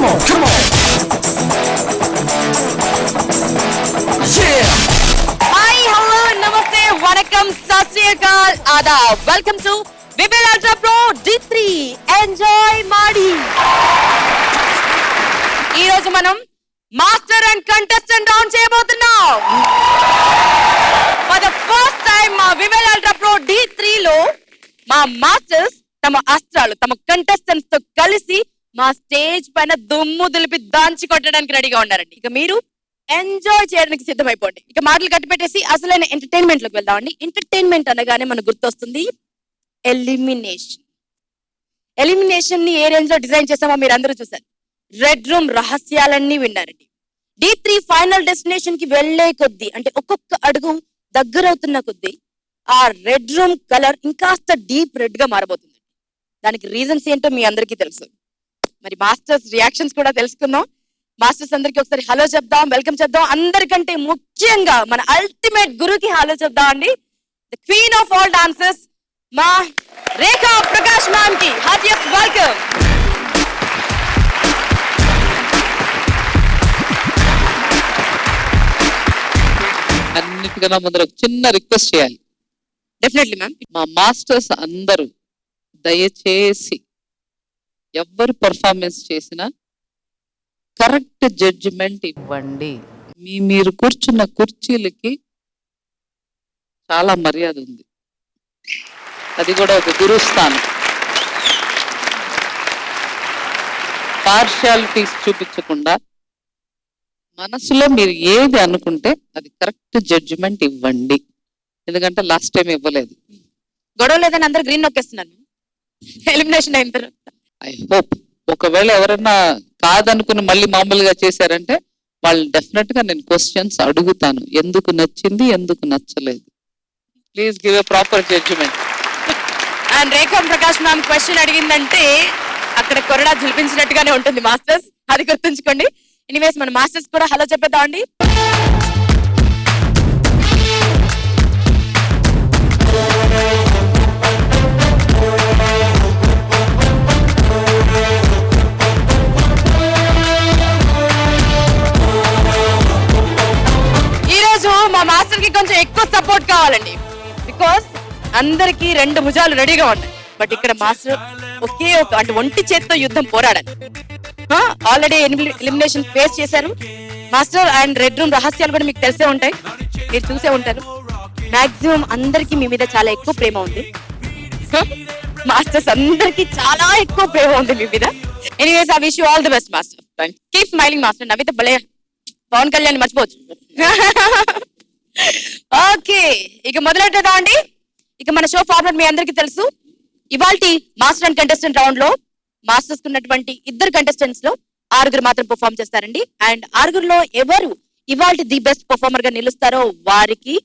on, come on. Yeah. Hi, hello, namaste, vanakkam, sat sri akal, adab. Welcome to Vivel Ultra Pro D3. Enjoy Madi. ఈ రోజు మనం master and contestant round చేయబోతున్నాం. For the first time మా Vivel ultra pro D3 లో మా masters తమ అస్త్రాలు తమ కంటెస్టెంట్స్ తో కలిసి మా స్టేజ్ పైన దుమ్ము దులిపి దాంచి కొట్టడానికి రెడీగా ఉన్నారండి. ఇక మీరు ఎంజాయ్ చేయడానికి సిద్ధమైపోండి. ఇక మాటలు కట్టిపెట్టేసి అసలైన ఎంటర్టైన్మెంట్ లోకి వెళ్దామండి. ఎంటర్టైన్మెంట్ అనగానే మనకు గుర్తొస్తుంది ఎలిమినేషన్. ఎలిమినేషన్ ని ఏ రేంజ్ లో డిజైన్ చేసామో మీరు అందరూ చూసారు. రెడ్ రూమ్ రహస్యాలన్నీ విన్నారండి. D3 ఫైనల్ డెస్టినేషన్ కి వెళ్లే కొద్దీ అంటే ఒక్కొక్క అడుగు దగ్గరవుతున్న కొద్దీ ఆ రెడ్ రూమ్ కలర్ ఇంకాస్త డీప్ రెడ్ గా మారబోతుంది. దానికి రీజన్స్ ఏంటో మీ అందరికీ తెలుసు. మరి మాస్టర్స్ రియాక్షన్స్ కూడా తెలుసుకుందాం. మాస్టర్స్ అందరికి ఒకసారి హలో చెప్దాం, వెల్కమ్ చెప్దాం. అందరికంటే ముఖ్యంగా మన అల్టిమేట్ గురుకి హలో చెప్దాం అండి. The queen of all dancers మా రేఖా ప్రకాష్ మ్యామ్ కి హార్టియెస్ట్ వెల్కమ్. అన్నిటికన్నా ముందర ఒక చిన్న రిక్వెస్ట్ చేయాలి. Definitely ma'am. మా మాస్టర్స్ అందరూ దయచేసి ఎవ్వరు పర్ఫార్మెన్స్ చేసినా కరెక్ట్ జడ్జిమెంట్ ఇవ్వండి. మీరు కూర్చున్న కుర్చీలకి చాలా మర్యాద ఉంది. అది కూడా ఒక గురుస్థానం. పార్షియాలిటీస్ చూపించకుండా మనసులో మీరు ఏది అనుకుంటే అది కరెక్ట్ జడ్జిమెంట్ ఇవ్వండి. ఎందుకంటే లాస్ట్ టైం ఇవ్వలేదు. గొడవ లేదని అందరు గ్రీన్ నొక్కేస్తున్నాను ఎలిమినేషన్ అయిన తర్వాత. ఐ హోప్ ఒకవేళ ఎవరైనా కాదనుకుని మళ్ళీ మామూలుగా చేశారంటే వాళ్ళు డెఫినెట్ గా నేను క్వశ్చన్స్ అడుగుతాను. ఎందుకు నచ్చింది, ఎందుకు నచ్చలేదు. Please give a proper judgement. And Rekha Prakash ma'am question అడిగిందంటే అక్కడ కొరడా జులిపించినట్టుగానే ఉంటుంది మాస్టర్స్, అది గుర్తుంచుకోండి. ఎనీవేస్ మన మాస్టర్స్ కూడా హలో చెప్పేద్దాం అండి. ఈరోజు మా మాస్టర్ కి కొంచెం ఎక్కువ సపోర్ట్ కావాలండి. బికాస్ అందరికి రెండు భుజాలు రెడీగా ఉన్నాయి. బట్ ఇక్కడ మాస్టర్ ఒకే ఒక అంటే ఒంటి చేత్తో యుద్ధం పోరాడాలి. ఆల్రెడీ ఎలిమినేషన్ ఫేస్ చేశారు మాస్టర్. అండ్ రెడ్ రూమ్ రహస్యాలు కూడా మీకు తెలిసే ఉంటాయి, మీరు చూసే ఉంటారు. మాక్సిమం అందరికి మీ మీద చాలా ఎక్కువ ప్రేమ ఉంది. మాస్టర్స్ అందరికి చాలా ఎక్కువ ప్రేమ ఉంది మీ మీద. Anyways I wish you all the best master. Keep smiling master. నవ్వితే భలే పవన్ కళ్యాణ్ మర్చిపోవచ్చు. ఓకే, ఇక మొదలెట్టేదా అండి. ఇక మన షో ఫార్మాట్ మీ అందరికీ తెలుసు. ఇవాల్టి మాస్టర్ అండ్ కంటెస్టెంట్ రౌండ్ లో మాస్టర్స్ ఉన్నటువంటి ఇద్దరు కంటెస్టెంట్స్ లో 6 మాత్రం పర్ఫార్మ్ చేస్తారండి. అండ్ 6లో ఎవరు ఇవాల్టి ది బెస్ట్ పర్ఫార్మర్ గా నిలుస్తారో వారికి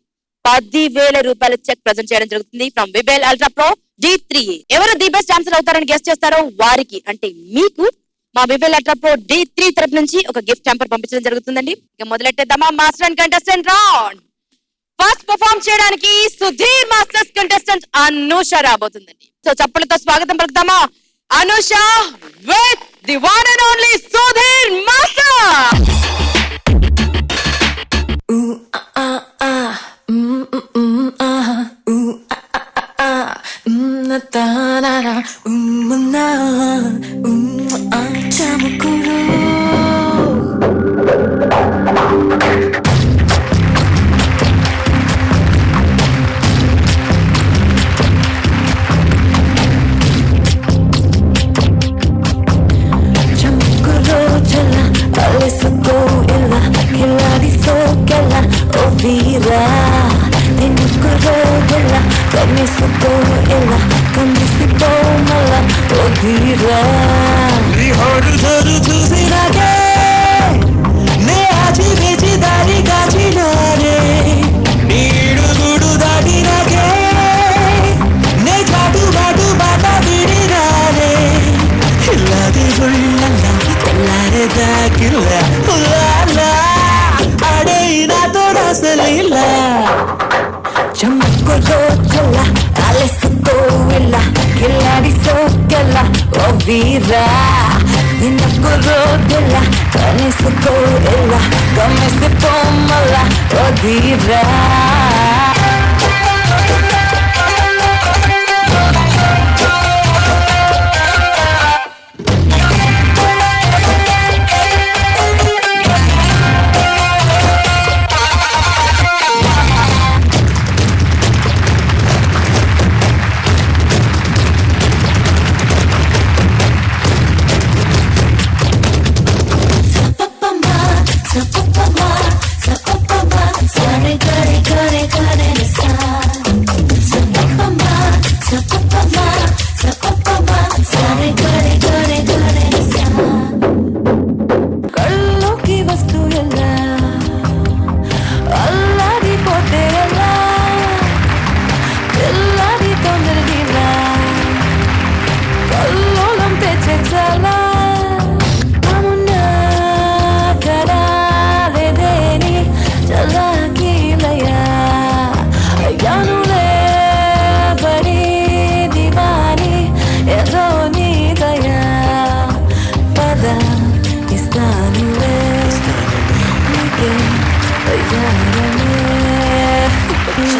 10,000 రూపాయల చెక్ ప్రెజెంట్ చేయడం జరుగుతుంది from Vivel ultra pro D3. ఎవరు ది బెస్ట్ ఆన్సర్ అవుతారని గెస్ట్ చేస్తారో వారికి అంటే మీకు మా వివెల్ అల్ట్రా ప్రో D3 తరపు నుంచి ఒక గిఫ్ట్ హ్యాంపర్ పంపించడం జరుగుతుందండి. ఇక మొదలెట్టేద్దామా master and contestant round. First perform చేయడానికి సుధీర్ మాస్టర్స్ కంటెస్టెంట్ అనూష రాబోతుందండి. సో చప్పలతో స్వాగతం పలుకుతామా Anusha with the one and only Sudheer master. నిన్న కురోదిల్ల కనిసుకో ఇలా గమనిసిపోమల వదిరా కళ్ళలోకి వస్తూ ఎలా అల్లాడిపోతే ఎలా పిల్లాడి తొందరగా కల్లోలం తెచ్చే చాలా అమున్నా కడాలేదేని చలాకీలయా అయ్యానులే బడి దివాని ఏదో నీ దయా పద ఇస్తానులే నీకే అయ్యారనే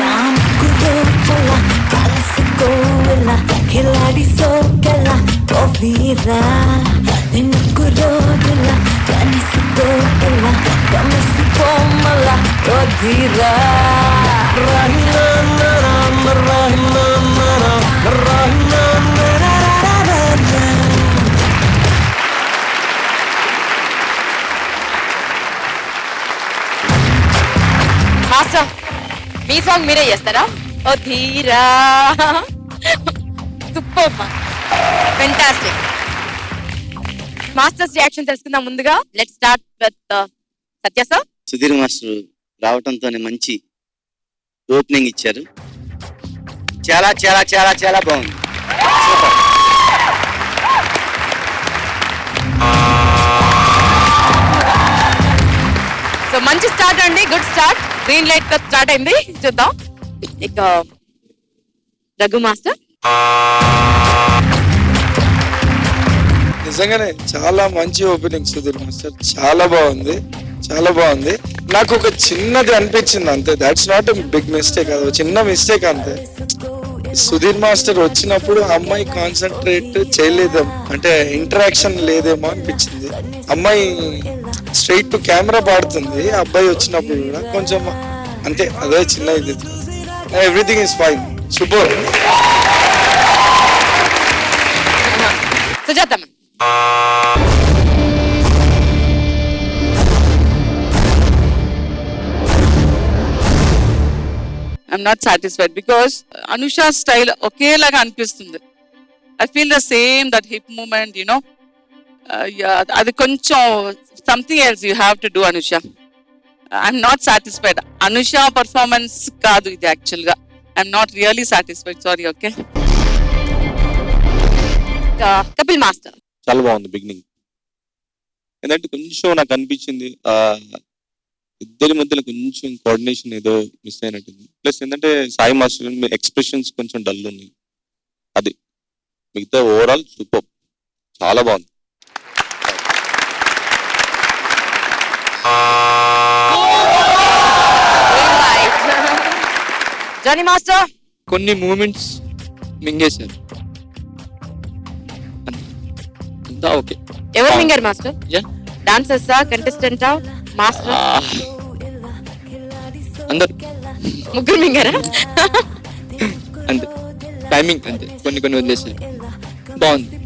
చాముకులో చలా కలిసికోలా కిలాడి సోకెలా ఓ వీరా నిన్ను కురోదులా కనిసుకోలా గమనిసిపోమల ఓ ధీరా మాస్టర్ మీ సాంగ్ మీరే చేస్తారా? ఓ ధీరా సూపర్ ఫెంటాస్టిక్. మాస్టర్స్ రియాక్షన్ తెలుసుకుందాం. ముందుగా let's start with Satya sir. Sudheer master రావటంతోనే మంచి ఓపెనింగ్ ఇచ్చారు. చాలా చాలా చాలా చాలా బాగుంది. సూపర్. సో మంచి స్టార్ట్ అండి, గుడ్ స్టార్ట్. గ్రీన్ లైట్ తో స్టార్ట్ అయింది. చూద్దాం ఇక రఘు మాస్టర్. నిజంగానే చాలా మంచి ఓపెనింగ్ సుధీర్ మాస్టర్, చాలా బాగుంది, చాలా బాగుంది. నాకు ఒక చిన్నది అనిపించింది అంతే, దాట్స్ నాట్ బిగ్ మిస్టేక్, అది ఒక చిన్న మిస్టేక్ అంతే. సుధీర్ మాస్టర్ వచ్చినప్పుడు అమ్మాయి కాన్సన్ట్రేట్ చేయలేదేమో, అంటే ఇంటరాక్షన్ లేదేమో అనిపించింది. అమ్మాయి స్ట్రైట్ టు కెమెరా పాడుతుంది, అబ్బాయి వచ్చినప్పుడు కూడా కొంచెం అంతే, అదే చిన్న ఇది. Everything is fine, super. Sujata I'm not satisfied because Anusha style ఒకేలాగా అనిపిస్తుంది. I feel the same that hip moment you know, అది కొంచెం something else you have to do Anusha. I'm not satisfied. Anusha performance కాదు ఇది యాక్చువల్ గా. I'm not really satisfied, sorry. Okay, Kapil master. చాలా బాగుంది beginning. ఏంటంటే కొంచెం నాకు అనిపించింది ఇద్దరి మధ్యలో కొంచెం కోఆర్డినేషన్ ఏదో మిస్ అయినట్టుంది. ప్లస్ ఏంటంటే సాయి మాస్టర్ ఎక్స్ప్రెషన్స్ కొంచెం డల్ ఉన్నాయి. అది మిగతా ఓవరాల్ సూపర్, చాలా బాగుంది. Johnny master. కొన్ని మూమెంట్స్ మింగేశారు అంతా. ఓకే, ఎవరు మింగారు మాస్టర్? Yeah. డాన్సర్సా, కంటెస్టెంటా, మాస్టర్? అందరు ముగ్గురు మింగారా? అంతే, టైమింగ్ అంతే, కొన్ని కొన్ని వదిలేశారు. బాగుంది.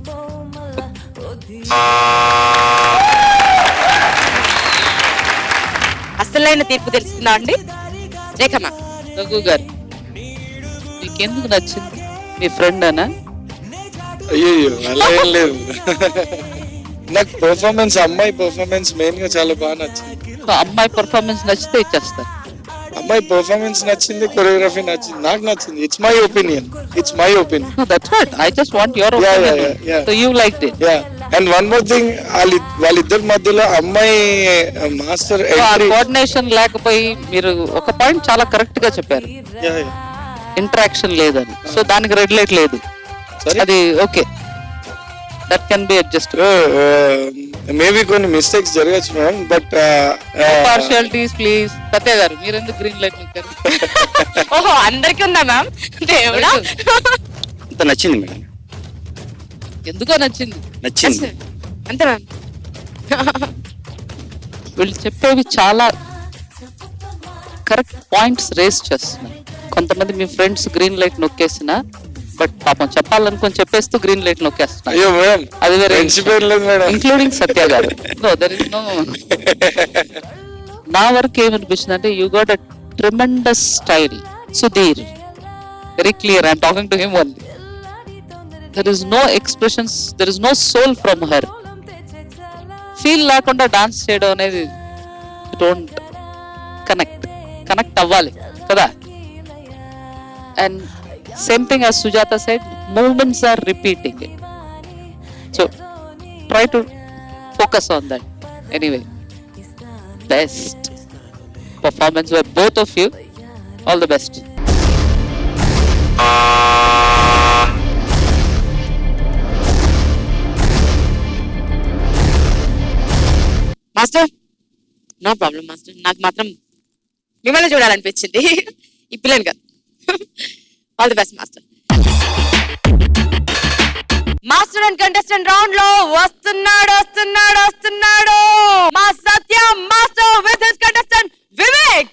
అసలైన తీర్పు తెలుసుకుందా అండి? రేఖమ్మా. రఘు గారు మీకెందుకు నచ్చింది? మీ ఫ్రెండ్ అనా? అయ్యో అలా ఏం లేదు. నాకు పర్ఫార్మెన్స్, అమ్మాయి పర్ఫార్మెన్స్ మెయిన్ గా చాలా బాగా నచ్చింది. సో అమ్మాయి పర్ఫార్మెన్స్ నచ్చితే ఇచ్చేస్తారు. అమ్మాయి పర్ఫార్మెన్స్ నచ్చింది, కొరియోగ్రఫీ నచ్చింది, నాకు నచ్చింది. It's my opinion, it's my opinion. No, that's right. I just want your Yeah, opinion. yeah, yeah. So you liked it. Yeah, and one more thing, వాళ్ళిద్దరి మధ్యలో అమ్మాయి మాస్టర్ So, ఆ కోఆర్డినేషన్ లేకపోయి మీరు ఒక పాయింట్ చాలా కరెక్ట్ గా చెప్పారు, ఇంటరాక్షన్ లేదని. సో దానికి రెడ్ లైట్ లేదు. Sorry? అది okay. That can be adjust. Maybe కొన్ని మిస్టేక్స్ జరగచ్చు మేడం, బట్ పార్షియాలిటీస్ ప్లీజ్. సత్య గారు మీరు ఎందుకు గ్రీన్ లైట్ ఇచ్చారు? ఓహో అందరికి ఉందా మ్యామ్? దేవుడా. అంత నచ్చింది మేడం, ఎందుకో నచ్చింది. నచ్చింది. అంతే మ్యామ్. వీళ్ళు చెప్పేవి చాలా కరెక్ట్ పాయింట్స్ రేస్ చేస్తున్నారు. కొంతమంది మీ ఫ్రెండ్స్ గ్రీన్ లైట్ నొక్కేసిన బట్ పాపం చెప్పాలనుకొని చెప్పేస్తూ గ్రీన్ లైట్ నొక్కేస్తున్నారు. అయ్యో మేడం, అది వేరే, ఫ్రెండ్షిప్ ఏం లేదు మేడం. ఇంక్లూడింగ్ సత్య గారు. No, there is no. నా వరకు ఏమనిపించింది అంటే you got a tremendous style. Sudheer very clear, I'm talking to him only. There is no expressions, there is no soul from her. Feel లేకుండా డాన్స్ చేయడం అనేది డోంట్ కనెక్ట్ అవ్వాలి కదా. And same thing as Sujata said, movements are repeating it. So try to focus on that. Anyway, best performance by both of you. All the best. Master no problem master, నాకు మాత్రం మిమ్మల్ని చూడాలనిపించింది, ఈ పిల్లని కాదు. All the best master. Master and contestant round లో వస్తున్నాడు మా Satya master with his contestant Vivek.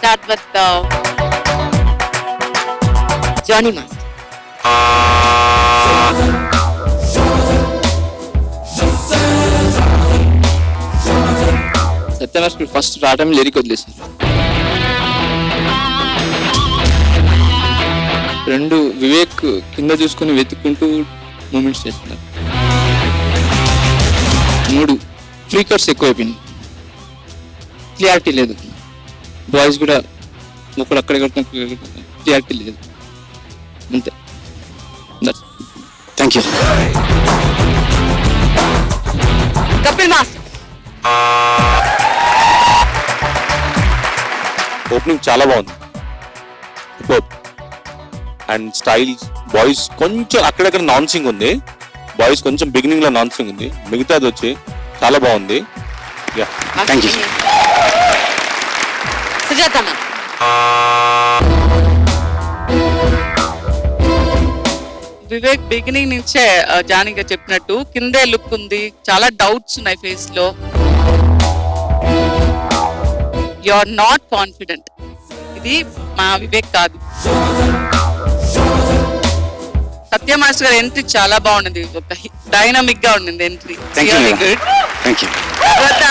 start with Johnny Master. Satyanarayana first రావడం లిరిక్ వదిలేశారు. రెండు వివేక్ కింద చూసుకుని వెతుక్కుంటూ మూమెంట్స్ చేస్తున్నారు. మూడు ఫ్రీ కట్స్ ఎక్కువైపోయింది, క్లియారిటీ లేదు. బాయ్స్ కూడా ఒకడు అక్కడ క్లియారిటీ లేదు. అంతే. Thank you. Kapil Master. Opening చాలా బాగుంది, అండ్ స్టైల్స్ బాయ్స్ కొంచెం అక్కడక్కడ నాన్సింగ్ ఉంది, బాయ్స్ కొంచెం బిగినింగ్ లో నాన్సింగ్ ఉంది, మిగతాది వచ్చి చాలా బాగుంది. Thank you. Sujata ma'am. Vivek beginning నుంచే జానీగా చెప్పినట్టు కిందే లుక్ ఉంది, చాలా డౌట్స్ ఉన్నాయి ఫేస్ లో. You are not confident. ఇది మా వివేక్ కాదు. సత్య మాస్టర్ గారి ఎంట్రీ చాలా బాగున్నది, ఒక డైనమిక్ గా ఉండింది entry. Thank you madam. Thank you. తర్వాత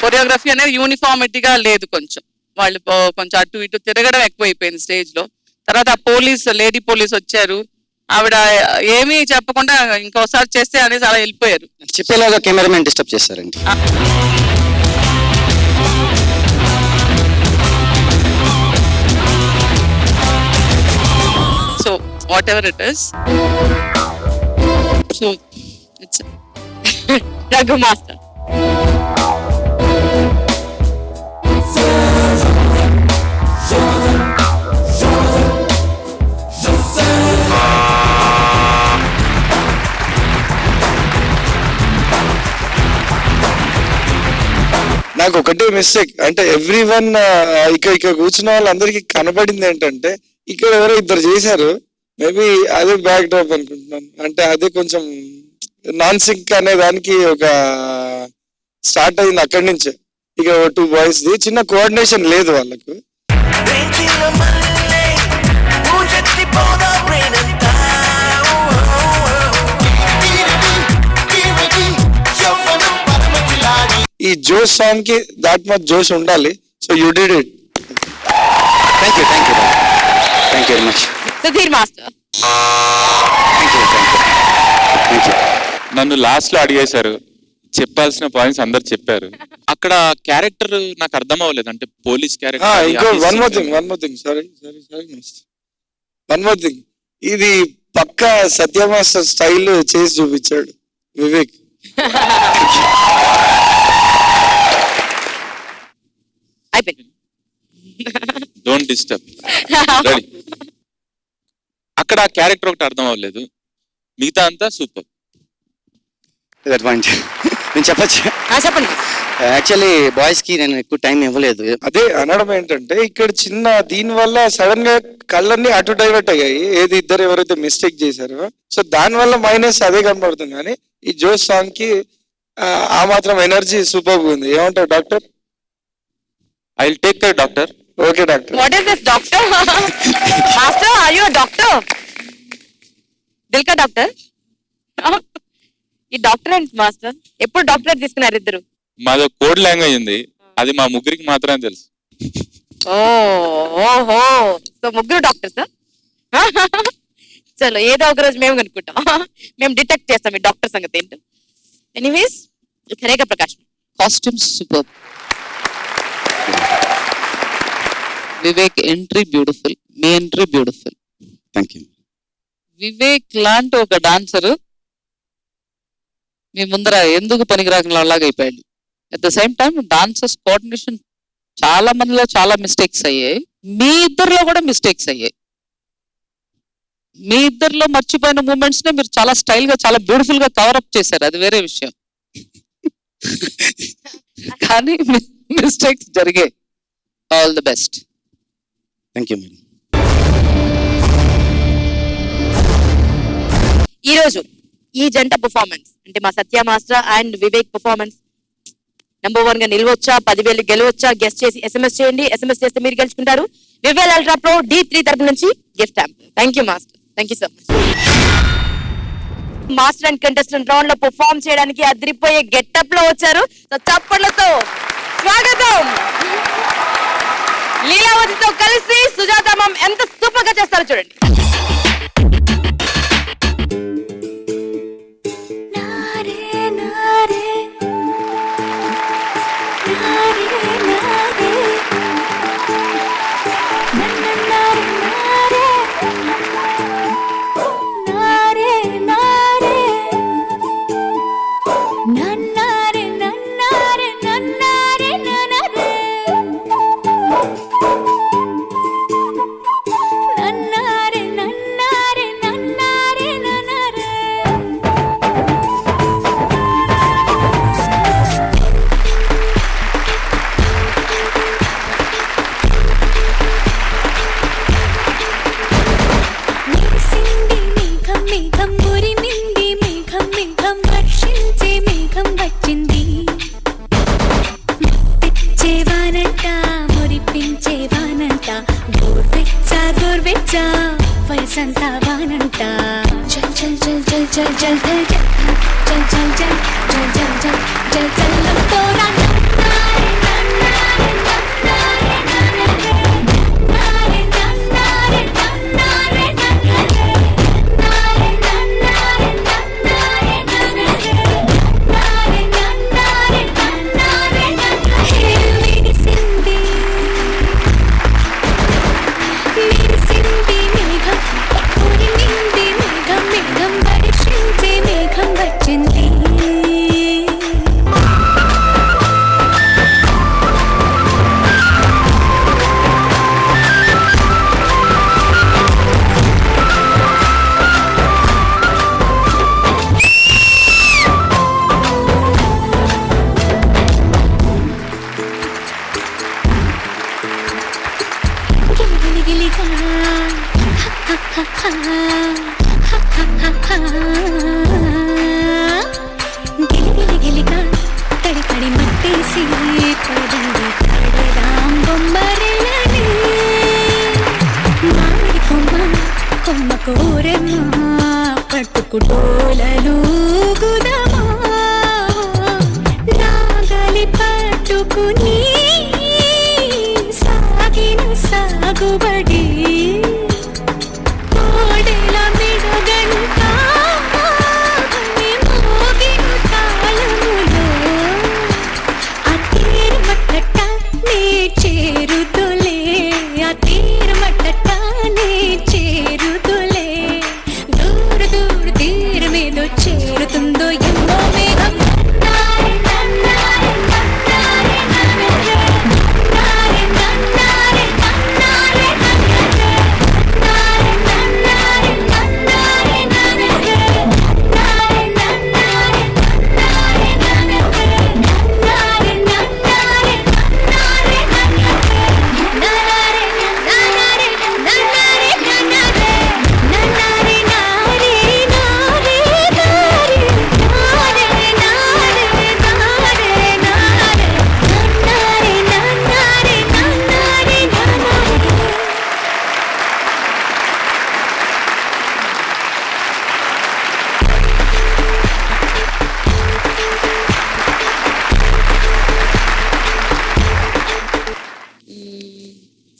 కొరియోగ్రఫీ అనేది యూనిఫార్మిటీగా లేదు, కొంచెం వాళ్ళు కొంచెం అటు ఇటు తిరగడం ఎక్కువైపోయింది స్టేజ్ లో. తర్వాత లేడీ పోలీస్ వచ్చారు, ఆవిడ ఏమీ చెప్పకుండా ఇంకోసారి చేస్తే అనేసి అలా వెళ్ళిపోయారు. చెప్పేలాగా కెమెరామెన్ డిస్టర్బ్ చేస్తారండి. So what ever it is, so it's Raghu Master. నాకు ఒకటే మిస్టేక్ అంటే ఎవ్రీ వన్ ఇక్కడ కూర్చున్న వాళ్ళందరికీ కనబడింది ఏంటంటే ఇక్కడ ఎవరో ఇద్దరు చేశారు, మేబీ అదే బ్యాక్ డ్రాప్ అనుకుంటున్నాను. అంటే అదే కొంచెం నాన్ సింక్ అనే దానికి ఒక స్టార్ట్ అయింది అక్కడి నుంచే. ఇక 2 బాయ్స్ ది చిన్న కోఆర్డినేషన్ లేదు వాళ్ళకు. ఈ జోష్ సాంగ్ కి దాట్ మచ్ జోష్ ఉండాలి. So you did it. Thank you. Thank you. Thank you very much. Sudhir Master. Thank you. Thank you. నన్ను లాస్ట్ లో అడిగేశారు, చెప్పాల్సిన పాయింట్స్ అందరు చెప్పారు. అక్కడ క్యారెక్టర్ నాకు అర్థం అవ్వలేదు, అంటే పోలీస్ ఇంకో character. One more thing sorry one more thing, ఇది పక్కా సత్య మాస్టర్ స్టైల్ చేసి చూపించాడు వివేక్. అయిపోయింది. Don't disturb. రెడీ. అక్కడ క్యారెక్టర్ ఒకటి అర్థం అవ్వలేదు, మిగతా అంతా సూపర్. దట్ పాయింట్ నేను చెప్పచ్చు. చెప్పండి. యాక్చువల్లీ బాయ్స్ కి నేను ఎక్కువ టైం ఇవ్వలేదు. అదే అనడం ఏంటంటే ఇక్కడ చిన్న దీని వల్ల సడన్ గా కళ్ళన్నీ అటు డైవర్ట్ అయ్యాయి, ఏది ఇద్దరు ఎవరైతే మిస్టేక్ చేశారో. సో దాని వల్ల మైనస్ అదే కనబడుతుంది, కానీ ఈ జోష్ సాంగ్ కి ఆ మాత్రం ఎనర్జీ సూపర్ గా ఉంది. ఏమంటారు doctor? I will take care doctor. Okay doctor. What is this, doctor? Master, are you a doctor? Dilka doctor? ఈ డాక్టర్ ఏంటి మాస్టర్? ఎప్పుడు డాక్టరేట్ తీసుకున్నారు ఇద్దరు? మాది కోడ్ లాంగ్వేజ్ ఉంది, అది మా ముగ్గురికి మాత్రమే తెలుసు. ఓహో, సో ముగ్గురు డాక్టర్స్. చలో ఏదో ఒక రోజు మేము కనుక్కుంటాం, మేము డిటెక్ట్ చేస్తాం ఈ డాక్టర్ సంగతి ఏంటో. Anyways, Rekha Prakash. Costumes super. Vivek entry beautiful, me entry beautiful. Thank you. Vivek లాంటి ఒక డాన్సర్ మీ ముందర ఎందుకు పనికిరాకుండా అలాగా అయిపోయాడు. At the same time dancers coordination చాలా మందిలో చాలా మిస్టేక్స్ అయ్యాయి, మీ ఇద్దరిలో కూడా మిస్టేక్స్ అయ్యాయి. మీ ఇద్దరిలో మర్చిపోయిన మూమెంట్స్ నే మీరు చాలా స్టైల్ గా చాలా బ్యూటిఫుల్ గా కవర్ అప్ చేశారు, అది వేరే విషయం. కానీ మిస్టేక్స్ జరిగాయి. All the best. Thank you madam. ఈ రోజు ఈ జంట పర్ఫార్మెన్స్ అంటే మా Satya master and Vivek performance number 1 గా నిలవచ్చా, 10,000 గెలవచ్చా? గెస్ట్ చేసి SMS చేయండి. SMS చేస్తే మీరు గెలుచుకుంటారు వివేల్ అల్ట్రా ప్రో D3 తరపు నుంచి gift hamper. Thank you master, thank you so much. Master and contestant round లో పర్ఫార్మ్ చేయడానికి అదిరిపోయే గెటప్ లో వచ్చారు. సో చప్పట్లతో స్వాగతం. లీలావతితో కలిసి సుజాత మ్యామ్ ఎంత సూపర్ గా చేస్తారో చూడండి.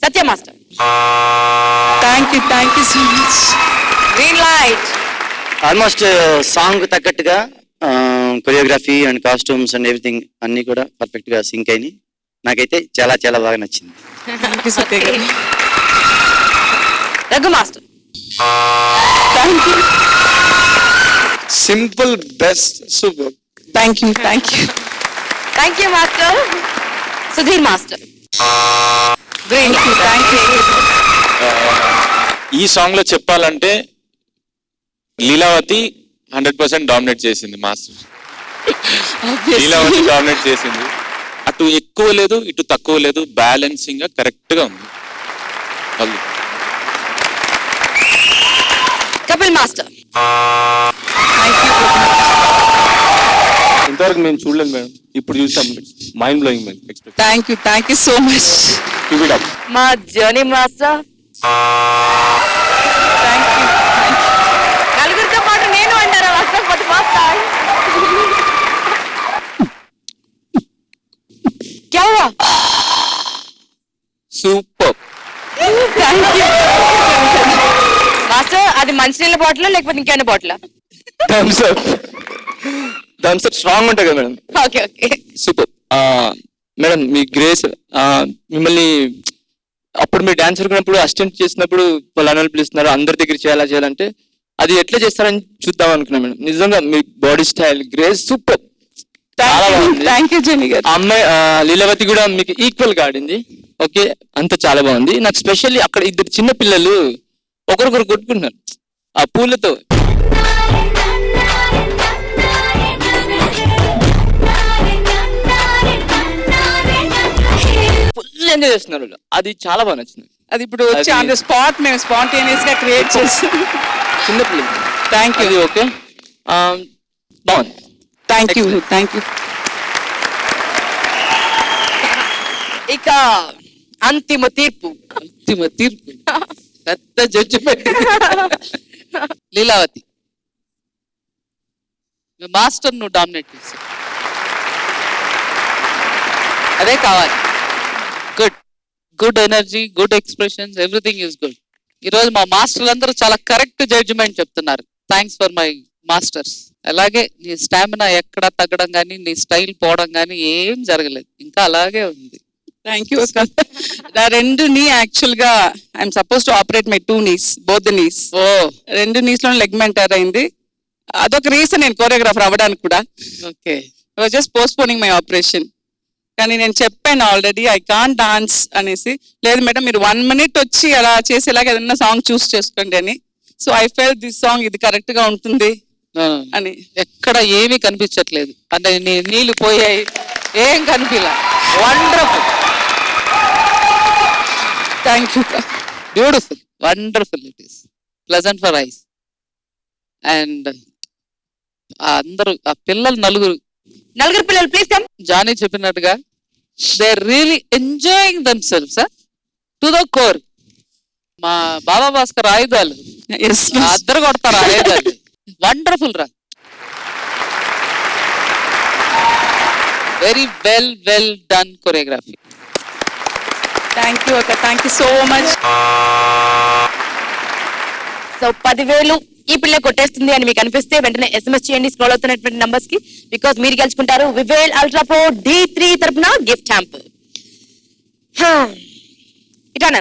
Satya master. Thank you so much. Green light. Almost song తగ్గట్టుగా choreography and costumes and everything అన్ని కూడా పర్ఫెక్ట్ గా సింక్ అయినాయి. నాకైతే చాలా చాలా బాగా నచ్చింది. Raghu master. Simple, best, super. Thank you master. Sudheer master. ఈ సాంగ్ లో చెప్పాలంటే లీలావతి 100% డామినేట్ చేసింది మాస్టర్. లీలావతి డామినేట్ చేసింది. అటు ఎక్కువ లేదు, ఇటు తక్కువ లేదు, బ్యాలెన్సింగ్ గా కరెక్ట్ గా ఉంది. కపిల్ మాస్టర్. ఇంతవరకు మేము చూడలేదు మేడం, ఇప్పుడు చూసాం. Mind blowing madam. Express. Thank you so much. మా జర్నీ మాస్టర్ నలుగురితో పాటు నేను అంటారా master? For the first time. క్యా హువా? సూపర్. మాస్టర్ అది మంచినీళ్ళ బాటిల్ లేకపోతే ఇంకేమైనా బాటిల్? థమ్స్ అప్ స్ట్రాంగ్ ఉంటుంది కదా madam. Okay okay. Super. Madam మీ గ్రేస్, మిమ్మల్ని అప్పుడు మీరు డాన్స్ అనుకున్నప్పుడు అసిస్టెంట్ చేసినప్పుడు వాళ్ళు పిలుస్తున్నారు అందరి దగ్గర చేయాలంటే అది ఎట్లా చేస్తారని చూద్దాం అనుకున్నా మేడం. నిజంగా మీ బాడీ స్టైల్ గ్రేస్ సూపర్. చాలా బాగుంది. థ్యాంక్ యూ జెనీ గారు. అమ్మాయి లీలావతి కూడా మీకు ఈక్వల్ గా ఆడింది. ఓకే, అంత చాలా బాగుంది. నాకు స్పెషల్లీ అక్కడ ఇద్దరు చిన్న పిల్లలు ఒకరికొకరు కొట్టుకుంటున్నారు ఆ పూలతో. ఫుల్ ఎంజాయ్ చేస్తున్నారు వాళ్ళు. అది చాలా బాగా నచ్చింది. అది ఇప్పుడు వచ్చి ఆన్ ద స్పాట్ మేము స్పాంటేనియస్ గా క్రియేట్ చేస్తాం. చిన్న పిల్లలు. Thank you. ఓకే, బాగుంది. Thank you. ఇక అంతిమ తీర్పు. పెద్ద జడ్జిమెంట్. లీలావతి, మాస్టర్ నువ్వు డామినేట్ చేసావు, అదే కావాలి. Good energy, good expressions, everything is good. ఈరోజు మా మాస్టర్లు అందరూ చాలా కరెక్ట్ జడ్జిమెంట్ చెప్తున్నారు. Thanks for my masters. అలాగే నీ స్టామినా ఎక్కడ తగ్గడం కానీ, నీ స్టైల్ పోవడం కానీ ఏం జరగలేదు, ఇంకా అలాగే ఉంది. Thank you. నా రెండు నీ యాక్చువల్ గా I'm suppose to operate my 2 knees, both the knees. రెండు నీస్ లో లెగ్మెంట్ అయింది. అదొక రీజన్ నేను కోరియోగ్రాఫర్ అవ్వడానికి కూడా. Okay, just postponing my operation. కానీ నేను చెప్పాను ఆల్రెడీ ఐ కాన్ డాన్స్ అనేసి. లేదు మేడం మీరు 1 minute వచ్చి అలా చేసేలాగా ఏదైనా సాంగ్ చూస్ చేసుకోండి అని. So I felt this song ఇది కరెక్ట్ గా ఉంటుంది అని. ఎక్కడ ఏమీ కనిపించట్లేదు అంటే నీళ్ళు పోయాయి, ఏం కనిపించలే. Wonderful. Thank you. Beautiful, wonderful. It is pleasant for eyes. And అందరూ ఆ పిల్లలు నలుగురు పిల్లలు ప్లీజ్ కమ్. జానీ చెప్పినట్టుగా they really enjoying themselves to the core. మా బాబా భాస్కర్ ఆయుధాలు అద్దరు కొడతారు ఆయుధాలు. వండర్ఫుల్ రా, very well done choreography. Thank you అక్క, thank you so much. So 10,000 ఈ పిల్ల కొట్టేస్తుంది అని మీకు అనిపిస్తే వెంటనే SMS చేయండి స్క్రోల్ అవుతున్నటువంటి నంబర్స్ కి. బికాస్ మీరు గెలుచుకుంటారు వివేల్ అల్ట్రా ప్రో D3 తరపున గిఫ్ట్ హ్యాంప్. ఇటానా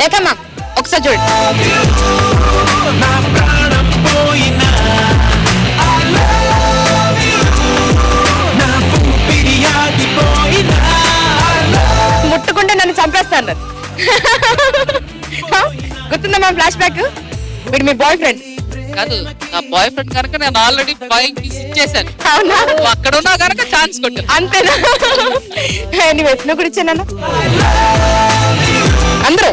లేకమ్మా ఒకసారి చూడండి. ముట్టుకుంటే నన్ను చంపేస్తాను. గుర్తుందమ్మా ఫ్లాష్ బ్యాక్? వీడు మీ బాయ్ ఫ్రెండ్ కాదు, నా బాయ్ ఫ్రెండ్ కనుక నేను ఆల్రెడీ 5 ఇచ్చేసాను. అవునా? నువ్వు అక్కడ ఉన్నా కనుక ఛాన్స్ కొట్టు. అంతేనా? ఎనీవేస్ నువ్వు కూడా ఇచ్చాను అందరూ.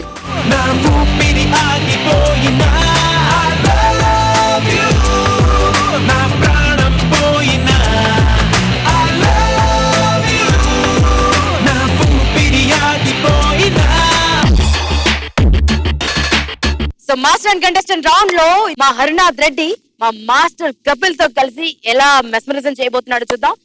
So master and contestant round లో మా హరినాథ్ రెడ్డి మా మాస్టర్ కపిల్ తో కలిసి ఎలా మెస్మరిజం చేయబోతున్నాడు చూద్దాం.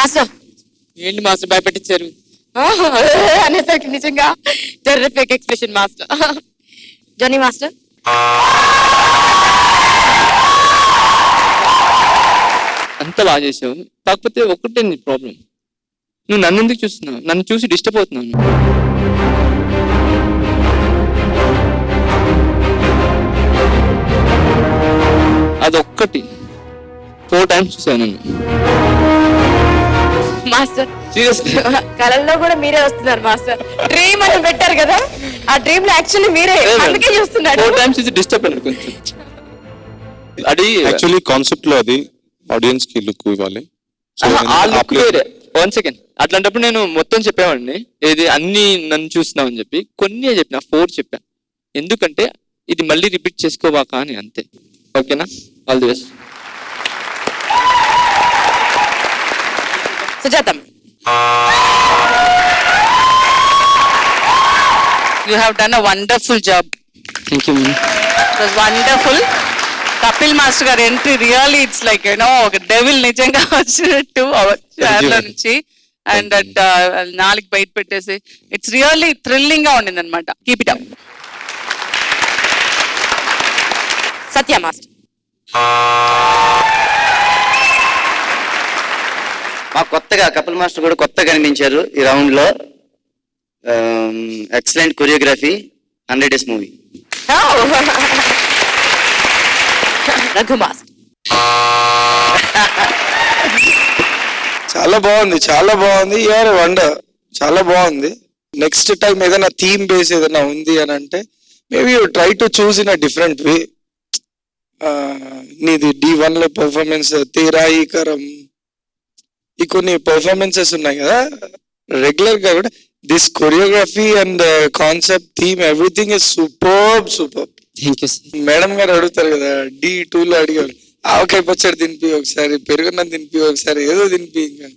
మాస్టర్ ఏంటి మాస్టర్ భయపెట్టించారు? అనేసరికి నిజంగా టెర్రిఫిక్ ఎక్స్ప్రెషన్ మాస్టర్. జోనీ మాస్టర్ అంత బాగా చేసావు, కాకపోతే ఒక్కటే నీ ప్రాబ్లం, నువ్వు నన్ను ఎందుకు చూస్తున్నావు? నన్ను చూసి డిస్టర్బ్ అవుతున్నాను. అదొక్కటి 4 times చూసావు నన్ను. మాస్టర్ సీరియస్లీ కళల్లో కూడా మీరే వస్తున్నారు మాస్టర్. డ్రీమ్ అని పెట్టారు కదా, ఆ డ్రీమ్ లో యాక్చువల్లీ మీరే, అందుకే చూస్తున్నాడు. 4 times చూసి డిస్టర్బ్ అయ్యాడు కొంచెం. అది యాక్చువల్లీ కాన్సెప్ట్ లో అది ఆడియన్స్ కి లుక్ ఇవ్వాలి. ఆ లుక్ వేరే. 1 second, అట్లాంటప్పుడు నేను మొత్తం చెప్పేవాడిని, ఏది అన్ని నన్ను చూస్తున్నావు అని చెప్పి. కొన్ని చెప్పిన 4 చెప్పా, ఎందుకంటే ఇది మళ్ళీ రిపీట్ చేసుకోవాకా అని, అంతే. ఓకేనా? All the best. సుజాతం You have done a wonderful job. థ్యాంక్ యూ. It was wonderful. Kapil master గారి ఎంట్రీ రియల్లీ ఇట్స్ లైక్ ఒక డెవిల్ నిజంగా వచ్చినట్టు చైర్లో నుంచి. అండ్ దట్ నాలుగు బయట పెట్టేసి ఇట్స్ రియల్లీ థ్రిల్లింగ్ గా ఉండింది అనమాట. Keep it up. Satya master మా కొత్తగా కపిల్ మాస్టర్ కూడా కొత్తగా కనిపించారు ఈ రౌండ్ లో. Excellent choreography, 100 days movie. Raghu master చాలా బాగుంది, చాలా బాగుంది. యూఆర్ వండర్, చాలా బాగుంది. నెక్స్ట్ టైం ఏదైనా థీమ్ బేస్ ఏదైనా ఉంది అని అంటే maybe you try to choose in a different way. నీది D1 లో పర్ఫార్మెన్స్, తేరాయి కరం, ఈ కొన్ని పర్ఫార్మెన్సెస్ ఉన్నాయి కదా రెగ్యులర్ గా కూడా. This choreography and concept, theme, everything is superb. Thank you. Madam గారు అడుగుతారు కదా, D2 లో అడిగారు, ఆవకాయ పచ్చడి తినిపి ఒకసారి, పెరుగున్నం తినిపి ఒకసారి, ఏదో తినిపి, ఇంకా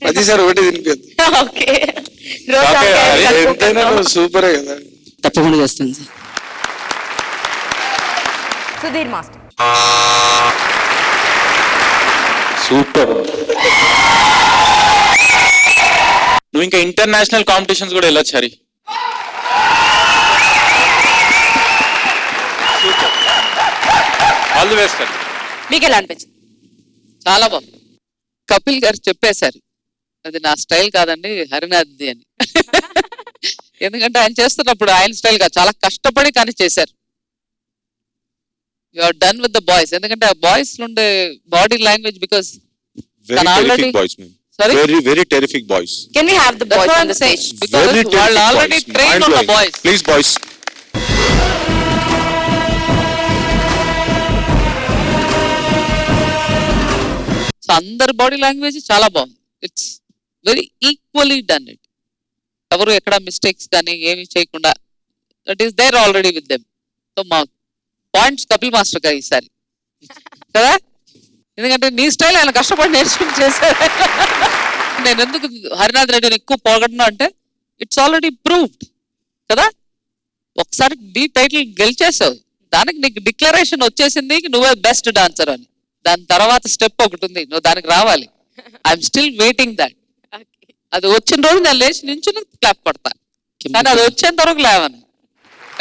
10 ఒకటి తినిపిద్దు. ఓకే ఎంతైనా సూపరే కదా. తప్పకుండా చేస్తాను సార్. Sudheer master super. నువ్వు ఇంకా ఇంటర్నేషనల్ కాంపిటీషన్స్ కూడా వెళ్ళొచ్చు Hari. All the best Hari. మీకు ఎలా అనిపించింది? చాలా బాగుంది. కపిల్ గారు చెప్పేశారు, అది నా స్టైల్ కాదండి, హరినాథ్ది అని. ఎందుకంటే ఆయన చేస్తున్నప్పుడు ఆయన స్టైల్ కాదు, చాలా కష్టపడి కానీ చేశారు. You are done with the boys. ఎందుకంటే ఆ బాయ్స్ ఉండే body language, because Very terrific boys, man. Sorry? Very terrific boys. Can we have the boys on the stage? Because Very వాళ్ళు terrific already boys, man. Train ఉన్న Mind-blowing. Boys. Please boys. So అందరి body language చాలా బాగుంది. It's very equally done it. ఎవరు ఎక్కడ mistakes కానీ ఏమి చేయకుండా that is there already with them. So మా పాయింట్స్ కపిల్ మాస్టర్ గారు ఈసారి కదా, ఎందుకంటే నీ స్టైల్ ఆయన కష్టపడి నేర్చుకుని చేశారు. నేను ఎందుకు హరినాథ్ రెడ్డిని ఎక్కువ పొగడను అంటే ఇట్స్ ఆల్రెడీ ప్రూవ్డ్ కదా. ఒకసారి నీ టైటిల్ గెలిచేసావు, దానికి నీకు డిక్లరేషన్ వచ్చేసింది నువ్వే బెస్ట్ డాన్సర్ అని. దాని తర్వాత స్టెప్ ఒకటి ఉంది, నువ్వు దానికి రావాలి. I'm still waiting that. అది వచ్చిన రోజు నేను లేచి నుంచి క్లాప్ కొడతా, కానీ అది వచ్చేంత వరకు లేవను.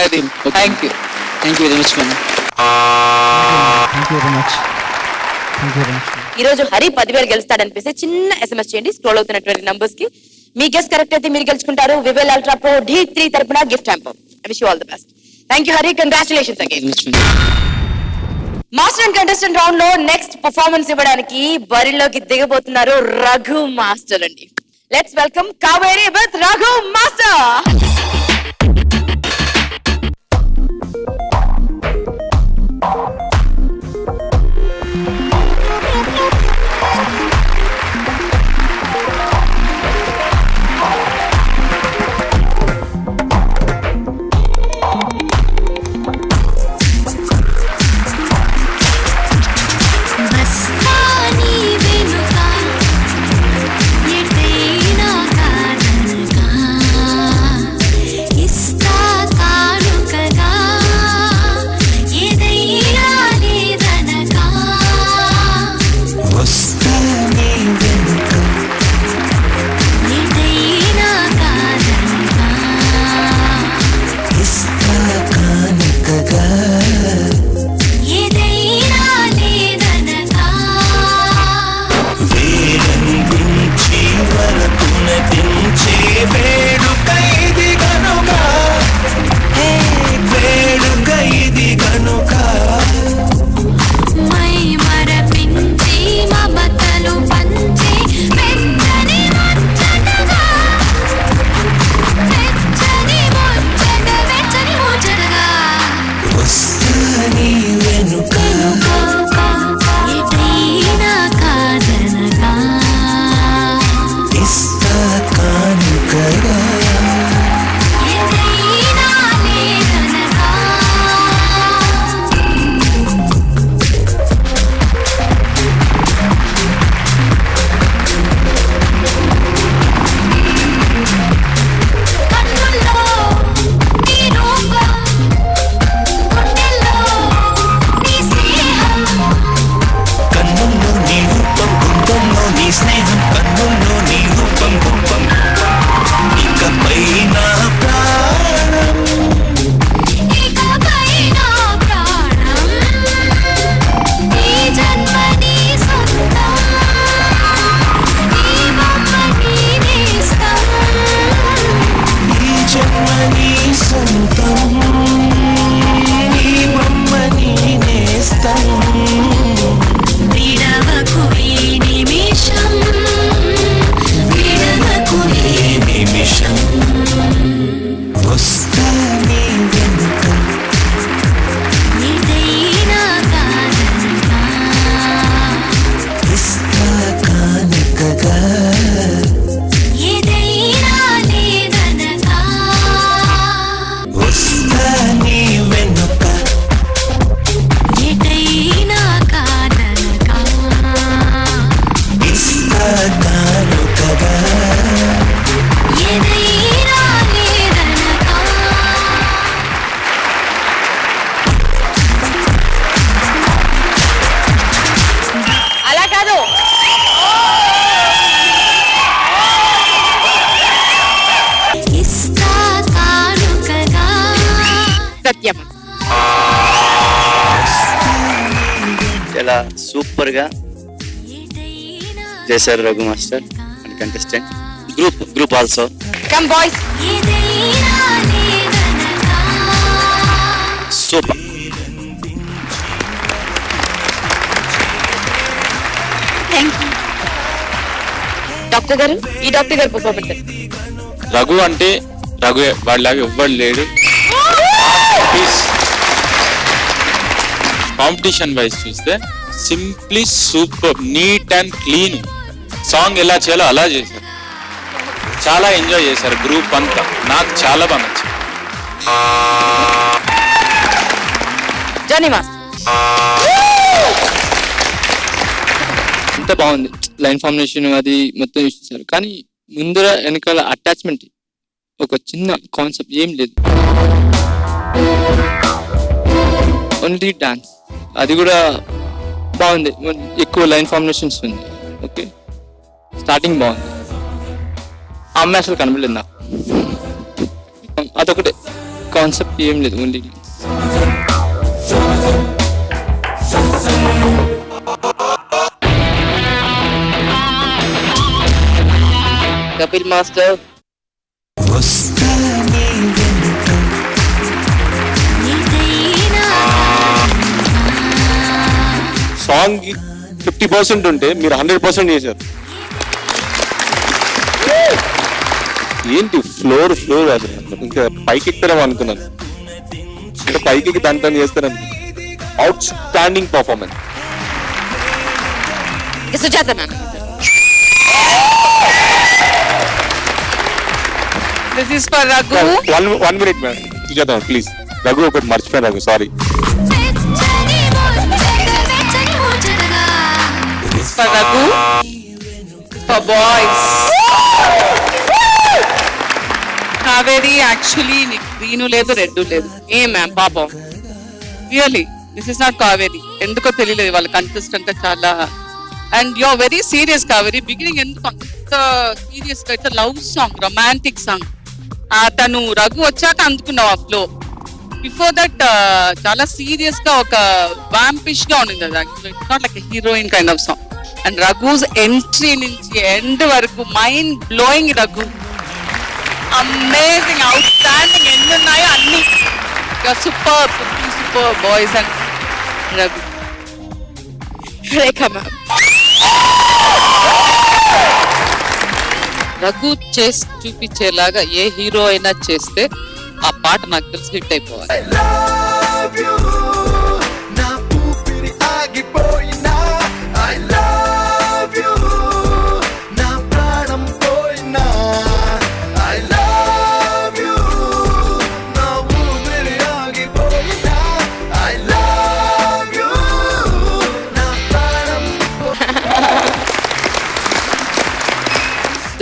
అది thank you. Thank you very much madam. ఈ రోజు హరి 10,000 గెలుస్తాడనిపిస్తే చిన్న SMS చేయండి స్క్రోల్ అవుతున్నటువంటి నంబర్స్ కి. మీ గెస్ కరెక్ట్ అయితే మీరు గెలుచుకుంటారు వివేల్ అల్ట్రా ప్రో D3 తరపున gift hamper. I wish you all the best. Thank you Hari, congratulations again. Master and contestant round లో నెక్స్ట్ పర్ఫార్మెన్స్ ఇవ్వడానికి బరిలోకి దిగబోతున్నారు రఘు మాస్టర్ అండి. Let's welcome Kaveri with Raghu master. Mastani వెనుక ఎటైనా కాదనగా నీ సొంతం నీ బొమ్మ నీ నేస్తం విడవకు ఈ నిమిషం విడవకు ఈ నిమిషం వస్తా నీ వెనుక ఏదైనా కాదనగా ఇస్తా కానుకగా ఏదైనా లేదనగా వస్తా నీ వెనుక ఏదైనా కాదనగా ఇస్తా కానుకగా ఏదైనా లేదనగా. అలా కాదు, ఇస్తా కానుకగా సత్యం. చాలా సూపర్ గా చేశారు Raghu master and contestant group also. Come boys. ఏదైనా లేదనగా సూపర్. డాక్టర్ గారు, ఈ డాక్టర్ గారు పర్ఫార్మెన్స్ రఘు అంటే రఘు వాళ్ళలాగా ఎవ్వరు లేడు. కాంపిటీషన్ వైజ్ చూస్తే simply super, neat and clean. Song ఎలా చేయాలో అలా చేశారు. చాలా ఎంజాయ్ చేశారు గ్రూప్ అంతా. నాకు చాలా బాగా నచ్చింది. Johnny mass. అంత బాగుంది, లైన్ ఫార్మేషన్ అది మొత్తం చూసేసారు. కానీ ముందర వెనకాల అటాచ్మెంట్ ఒక చిన్న కాన్సెప్ట్ ఏం లేదు, ఓన్లీ డాన్స్. అది కూడా బాగుంది, ఎక్కువ లైన్ ఫార్మేషన్స్ ఉంది. ఓకే, స్టార్టింగ్ బాగుంది. ఆ అమ్మాయి అసలు కనబడలేదు నాకు. అదొకటే కాన్సెప్ట్, ఏం లేదు, ఓన్లీ డాన్స్. కపిల్ మాస్టర్. వస్తా నీ వెనుక ఏదైనా సాంగ్ 50% ఉంటే మీరు 100% చేశారు. ఏంటి ఫ్లోర్ అసలు ఇంకా పైకి ఎక్కుతారేమో అనుకున్నాను. ఇంకా పైకి దాంతో చేస్తారని. Outstanding performance. Sujata ma'am. This is for Raghu. One minute madam, Sujata please. Raghu ఒకటి మర్చిపోయాను Raghu, sorry. For Raghu, for boys. Kaveri actually green లేదు, రెడ్ లేదు. ఏ మ్యామ్ పాపం, really this is not Kaveri. ఎందుకో తెలియలేదు వాళ్ళ కంటెస్టెంట్ చాలా. And you are very serious Kaveri. Beginning ఎందుకు అంత సీరియస్ గా? It's love song, romantic song. తను రఘు వచ్చాక అందుకున్నావు ఆ ఫ్లో. బిఫోర్ దట్ చాలా సీరియస్ గా ఒక వాంపిష్ గా ఉండింది అది. It's not like heroine kind of song. And Raghu's entry నుంచి ఎండ్ వరకు mind blowing. Raghu amazing, out standing. ఎన్ని ఉన్నాయో అన్ని. Super super boys. And Raghu, Rekha ma'am. Raghu చేసి చూపించేలాగా ఏ హీరో అయినా చేస్తే ఆ పాట నాకు తెలిసి హిట్ అయిపోవాలి.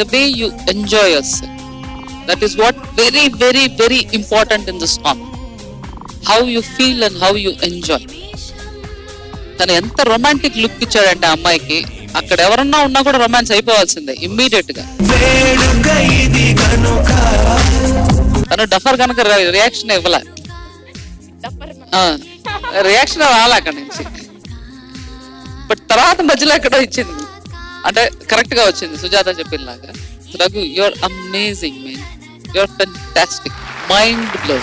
The way you enjoy yourself, that is what very very very important in the song. How you feel and how you enjoy. తను ఎంత రొమాంటిక్ లుక్ ఇచ్చాడంటే ఆ అమ్మాయికి, అక్కడ ఎవరన్నా ఉన్నా కూడా రొమాన్స్ అయిపోవాల్సిందే ఇమ్మీడియట్ గా. తను డఫర్ కనుక రియాక్షన్ ఇవ్వాల, రియాక్షన్ రాలే అక్కడి నుంచి. బట్ తర్వాత మధ్యలో ఎక్కడో ఇచ్చింది, అంటే కరెక్ట్ గా వచ్చింది సుజాత చెప్పినలాగా. Raghu, your amazing man, your fantastic. Mind blow.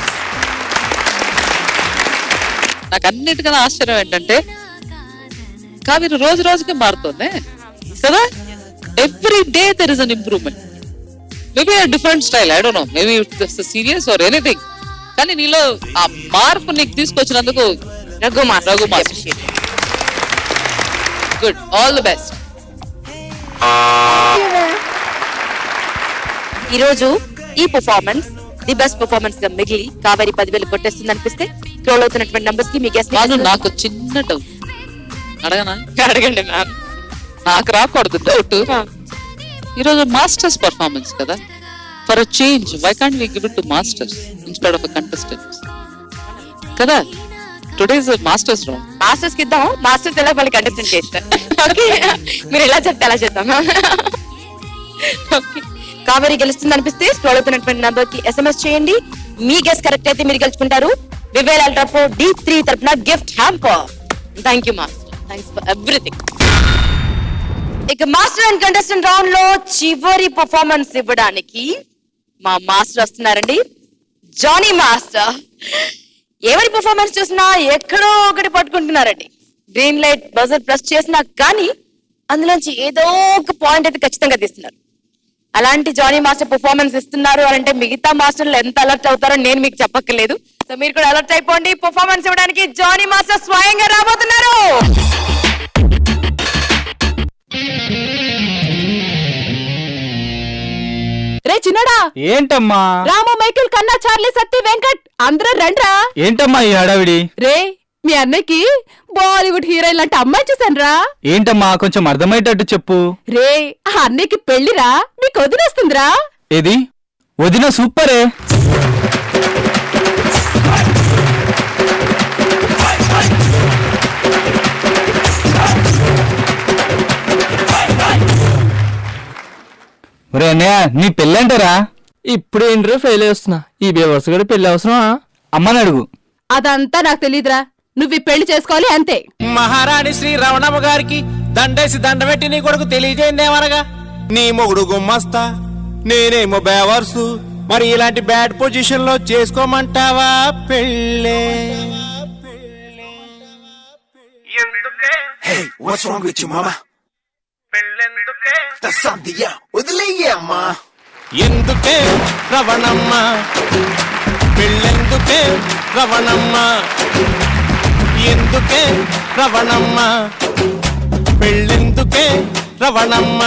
నాకు అన్నిటికన్నా ఆశ్చర్యం ఏంటంటే కావేరి రోజు రోజుకి మారుతుంది కదా. Every day there is an improvement. Maybe different style, I don't know, maybe it's serious or anything. కానీ నీలో ఆ మార్పు నీకు తీసుకొచ్చినందుకు Raghu good, all the best. ఈరోజు ఈ పర్ఫార్మెన్స్ ది బెస్ట్ పర్ఫార్మెన్స్ గా మిగిలి కావేరి 10,000 కొట్టేస్తుంది అనిపిస్తే స్క్రోల్ అవుతున్నటువంటి నంబర్స్ కి మీ గెస్ట్ నాకు చిన్న డౌట్ అడగనా? అడగండి మ్యామ్. నాకు రాకూడదు డౌట్. ఈరోజు మాస్టర్స్ పర్ఫార్మెన్స్ కదా, for a change why can't we give it to masters instead of a contestants కదా. Today's masters round. మాస్టర్స్ కి ఇద్దాం, మాస్టర్స్ ఎలా వాళ్ళకి కంటెస్టెంట్ చేస్తారు. ఓకే, మీరు ఎలా చెప్తే అలా చేద్దాం. ఓకే, కావేరి గెలుస్తుంది అనిపిస్తే స్క్రోల్ అవుతున్నటువంటి నంబర్ కి SMS చేయండి. మీ గెస్ కరెక్ట్ అయితే మీరు గెలుచుకుంటారు వివేల్ అల్ట్రా ప్రో D3 తరపున gift hamper. Thank you master, thanks for everything. ఇక మాస్టర్ అండ్ కంటెస్టెంట్ రౌండ్ లో చివరి పర్ఫార్మెన్స్ ఇవ్వడానికి మా మాస్టర్ వస్తున్నారండి, జానీ మాస్టర్. ఎవరి పర్ఫార్మెన్స్ చూసినా ఎక్కడో ఒకటి పట్టుకుంటున్నారండి. గ్రీన్ లైట్ బజర్ ప్రెస్ చేసినా కానీ అందులోంచి ఏదో ఒక పాయింట్ అయితే ఖచ్చితంగా తీస్తున్నారు. అలాంటి జానీ మాస్టర్ పర్ఫార్మెన్స్ ఇస్తున్నారు అంటే మిగతా మాస్టర్లు ఎంత అలర్ట్ అవుతారో నేను మీకు చెప్పక్కర్లేదు. సో మీరు కూడా అలర్ట్ అయిపోండి. పర్ఫార్మెన్స్ ఇవ్వడానికి జానీ మాస్టర్ స్వయంగా రాబోతున్నారు. రే చిన్నడా, ఏంటమ్మా? రాము, మైకిల్, కన్నా, చార్లీ, సత్తి, వెంకట్ అందరూ రండ్రా. ఏంటమ్మా ఈ హడావిడి? రే మీ అన్నయ్యకి బాలీవుడ్ హీరోయిన్ లాంటి అమ్మాయి చూసాను రా. ఏంటమ్మా కొంచెం అర్థమయ్యేటట్టు చెప్పు. రే ఆ అన్నయ్యకి పెళ్లిరా, మీకు వదిలేస్తుందిరా. ఏది వదిన? సూపరే. ఒరే అన్నయ్య, నీ పెళ్ళంటారా? ఇప్పుడు ఏంట్రా ఫెయిల్ చేస్తున్నా, ఈ బేవర్స్ కూడా పెళ్లి అవసరమా? అమ్మని అడుగు. అదంతా నాకు తెలీదురా, నువ్వు ఈ పెళ్లి చేసుకోవాలి అంతే. మహారాణి శ్రీ రవణమ్మ గారికి దండేసి దండబెట్టి నీ కొడుకు తెలియజేయందేమనగా, నీ మొగుడు గుమ్మస్తా, నేనేమో బేవర్సు, మరి ఇలాంటి బ్యాడ్ పొజిషన్ లో చేసుకోమంటావా పెళ్ళే? ఎందుకే రవణమ్మ పెళ్ళెందుకే రవణమ్మ, ఎందుకే రవణమ్మ పెళ్ళెందుకే రవణమ్మ.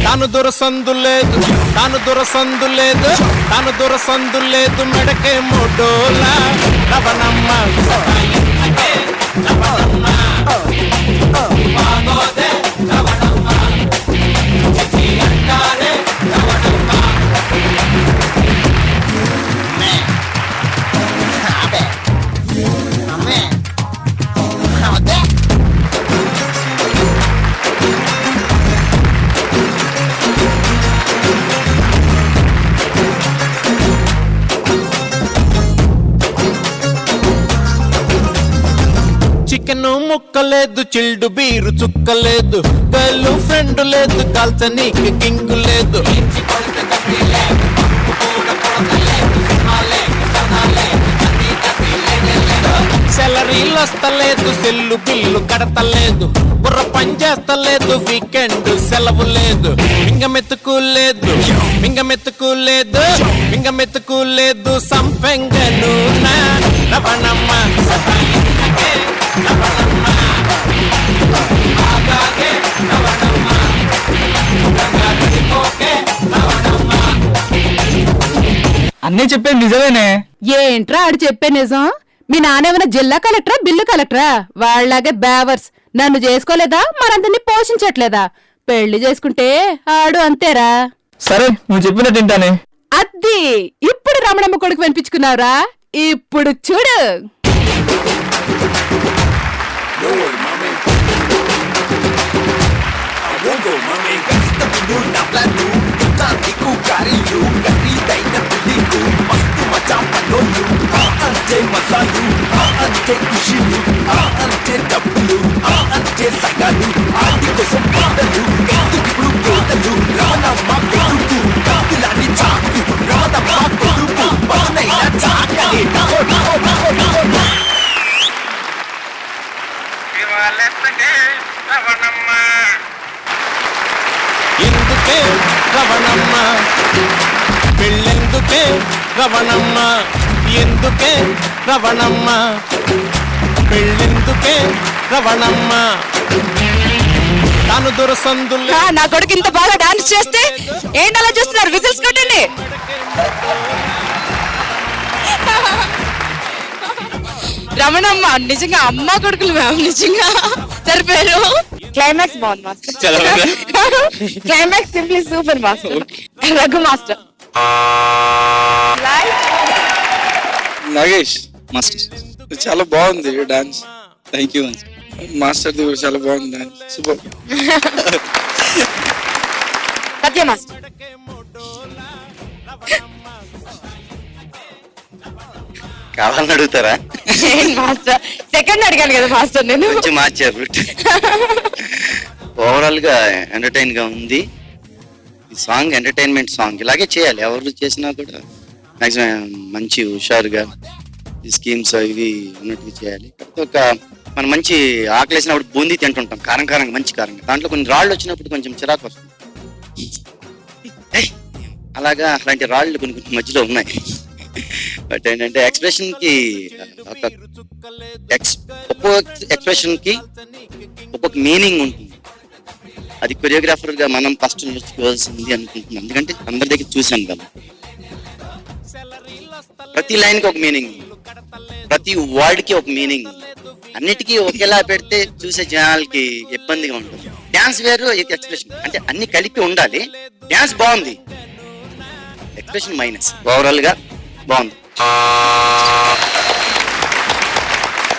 తాను దురసందు లేదు, తాను దురసందు లేదు, తాను దురసందు లేదు, మెడకే మూడోలా రవణమ్మ. రవణమ్మ బాగోదే రవణమ్మ, అంటారే రవణమ్మ. చికెన్ ముక్కలేదు, చిల్డు బీరు చుక్కలేదు, గర్ల్ ఫ్రెండ్ లేదు, కాల్చనీకి కింగు లేదు. సెలరీలు వస్తలేదు, సెల్లు బిల్లు కడతలేదు, బుర్ర పని చేస్తలేదు, వీకెండ్ సెలవు లేదు. మింగమెత్తుకు లేదు, మింగమెత్తుకు లేదు, మింగమెత్తుకు లేదు, సంపెంగను రవణమ్మ. అన్నీ చెప్పేది నిజమేనే. ఏంట్రా ఆడు చెప్పే నిజం? మీ నానేమైనా జిల్లా కలెక్టరా, బిల్లు కలెక్టరా? వాళ్ళలాగే బేవర్స్. నన్ను చేసుకోలేదా, మనందరినీ పోషించట్లేదా? పెళ్లి చేసుకుంటే ఆడు అంతేరా. సరే నువ్వు చెప్పినట్టు తింటానే. అద్ది ఇప్పుడు రమణమ్మ కొడుకు వినిపించుకున్నావురా, ఇప్పుడు చూడు. రవణమ్మ ఎందుకే రవణమ్మ ఎందుకే రవణమ్మ పెళ్ళెందుకే రవణమ్మ తాను దొరసందులే నా కొడుకు ఇంత బాగా డాన్స్ చేస్తే ఏంటి అలా చూస్తున్నారు? విజిల్స్ కొట్టండి. రమణమ్మ నిజంగా అమ్మ కొడుకులు మ్యామ్, నిజంగా సరిపోయారు. క్లైమాక్స్ బాగుంది master. Climax simply super master. Raghu master. Nagesh master చాలా బాగుంది dance. Thank you master the కూడా చాలా బాగుంది డాన్స్. సూపర్. సత్య మాస్టర్. కావాలని అడుగుతారా? మాస్టర్ సెకండ్ అడిగాను కదా మాస్టర్ నేను. కొంచెం మార్చారు. ఓవరాల్ గా ఎంటర్టైన్ గా ఉంది ఈ సాంగ్. ఎంటర్టైన్మెంట్ సాంగ్ ఇలాగే చేయాలి, ఎవరు చేసినా కూడా మాక్సిమం మంచి హుషారుగా ఈ స్కీమ్స్ ఇవి ఉన్నట్టుగా చేయాలి. ఒక మనం మంచి ఆకలేసినప్పుడు బూందీ తింటుంటాం కారం కారంగా, మంచి కారంగా. దాంట్లో కొన్ని రాళ్ళు వచ్చినప్పుడు కొంచెం చిరాకు వస్తుంది. అలాగా అలాంటి రాళ్ళు కొన్ని కొన్ని మధ్యలో ఉన్నాయి. బట్ ఏంటంటే ఎక్స్ప్రెషన్ కి ఒక్కొక్క ఎక్స్ప్రెషన్ కి ఒక్కొక్క మీనింగ్ ఉంటుంది. అది కొరియోగ్రాఫర్ గా మనం ఫస్ట్ నేర్చుకోవాల్సింది అనుకుంటున్నాం, ఎందుకంటే అందరి దగ్గర చూసాం కదా. ప్రతి లైన్ కి ఒక మీనింగ్, ప్రతి వర్డ్ కి ఒక మీనింగ్. అన్నిటికీ ఒకేలా పెడితే చూసే జనాలకి ఇబ్బందిగా ఉంటుంది. డ్యాన్స్ వేరు, ఎక్స్ప్రెషన్ అంటే అన్ని కలిపి ఉండాలి. డ్యాన్స్ బాగుంది, ఎక్స్ప్రెషన్ మైనస్. ఓవరాల్ గా బాగుంది.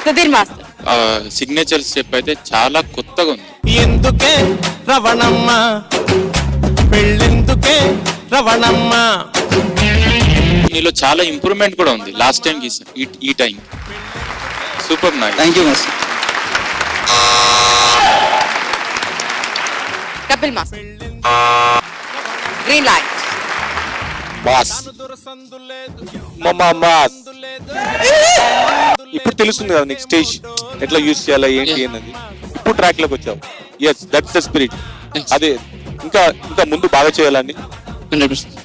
సుధీర్ మాస్టర్. సిగ్నేచర్ స్టెప్ అయితే చాలా కొత్తగా ఉంది. ఎందుకే రవణమ్మ పెళ్ళెందుకే రవణమ్మ. నీలో చాలా ఇంప్రూవ్మెంట్ కూడా ఉంది లాస్ట్ టైం కి ఈ time. Super nice. Thank you master. Kapil master. Green light. Boss mass. ఇప్పుడు తెలుస్తుంది కదా నీకు స్టేజ్ ఎట్లా యూజ్ చేయాలా ఏంటి అన్నది. ఇప్పుడు ట్రాక్ లోకి వచ్చావు. Yes that's the spirit. అదే ఇంకా ఇంకా ముందు బాగా చేయాలని. 100%.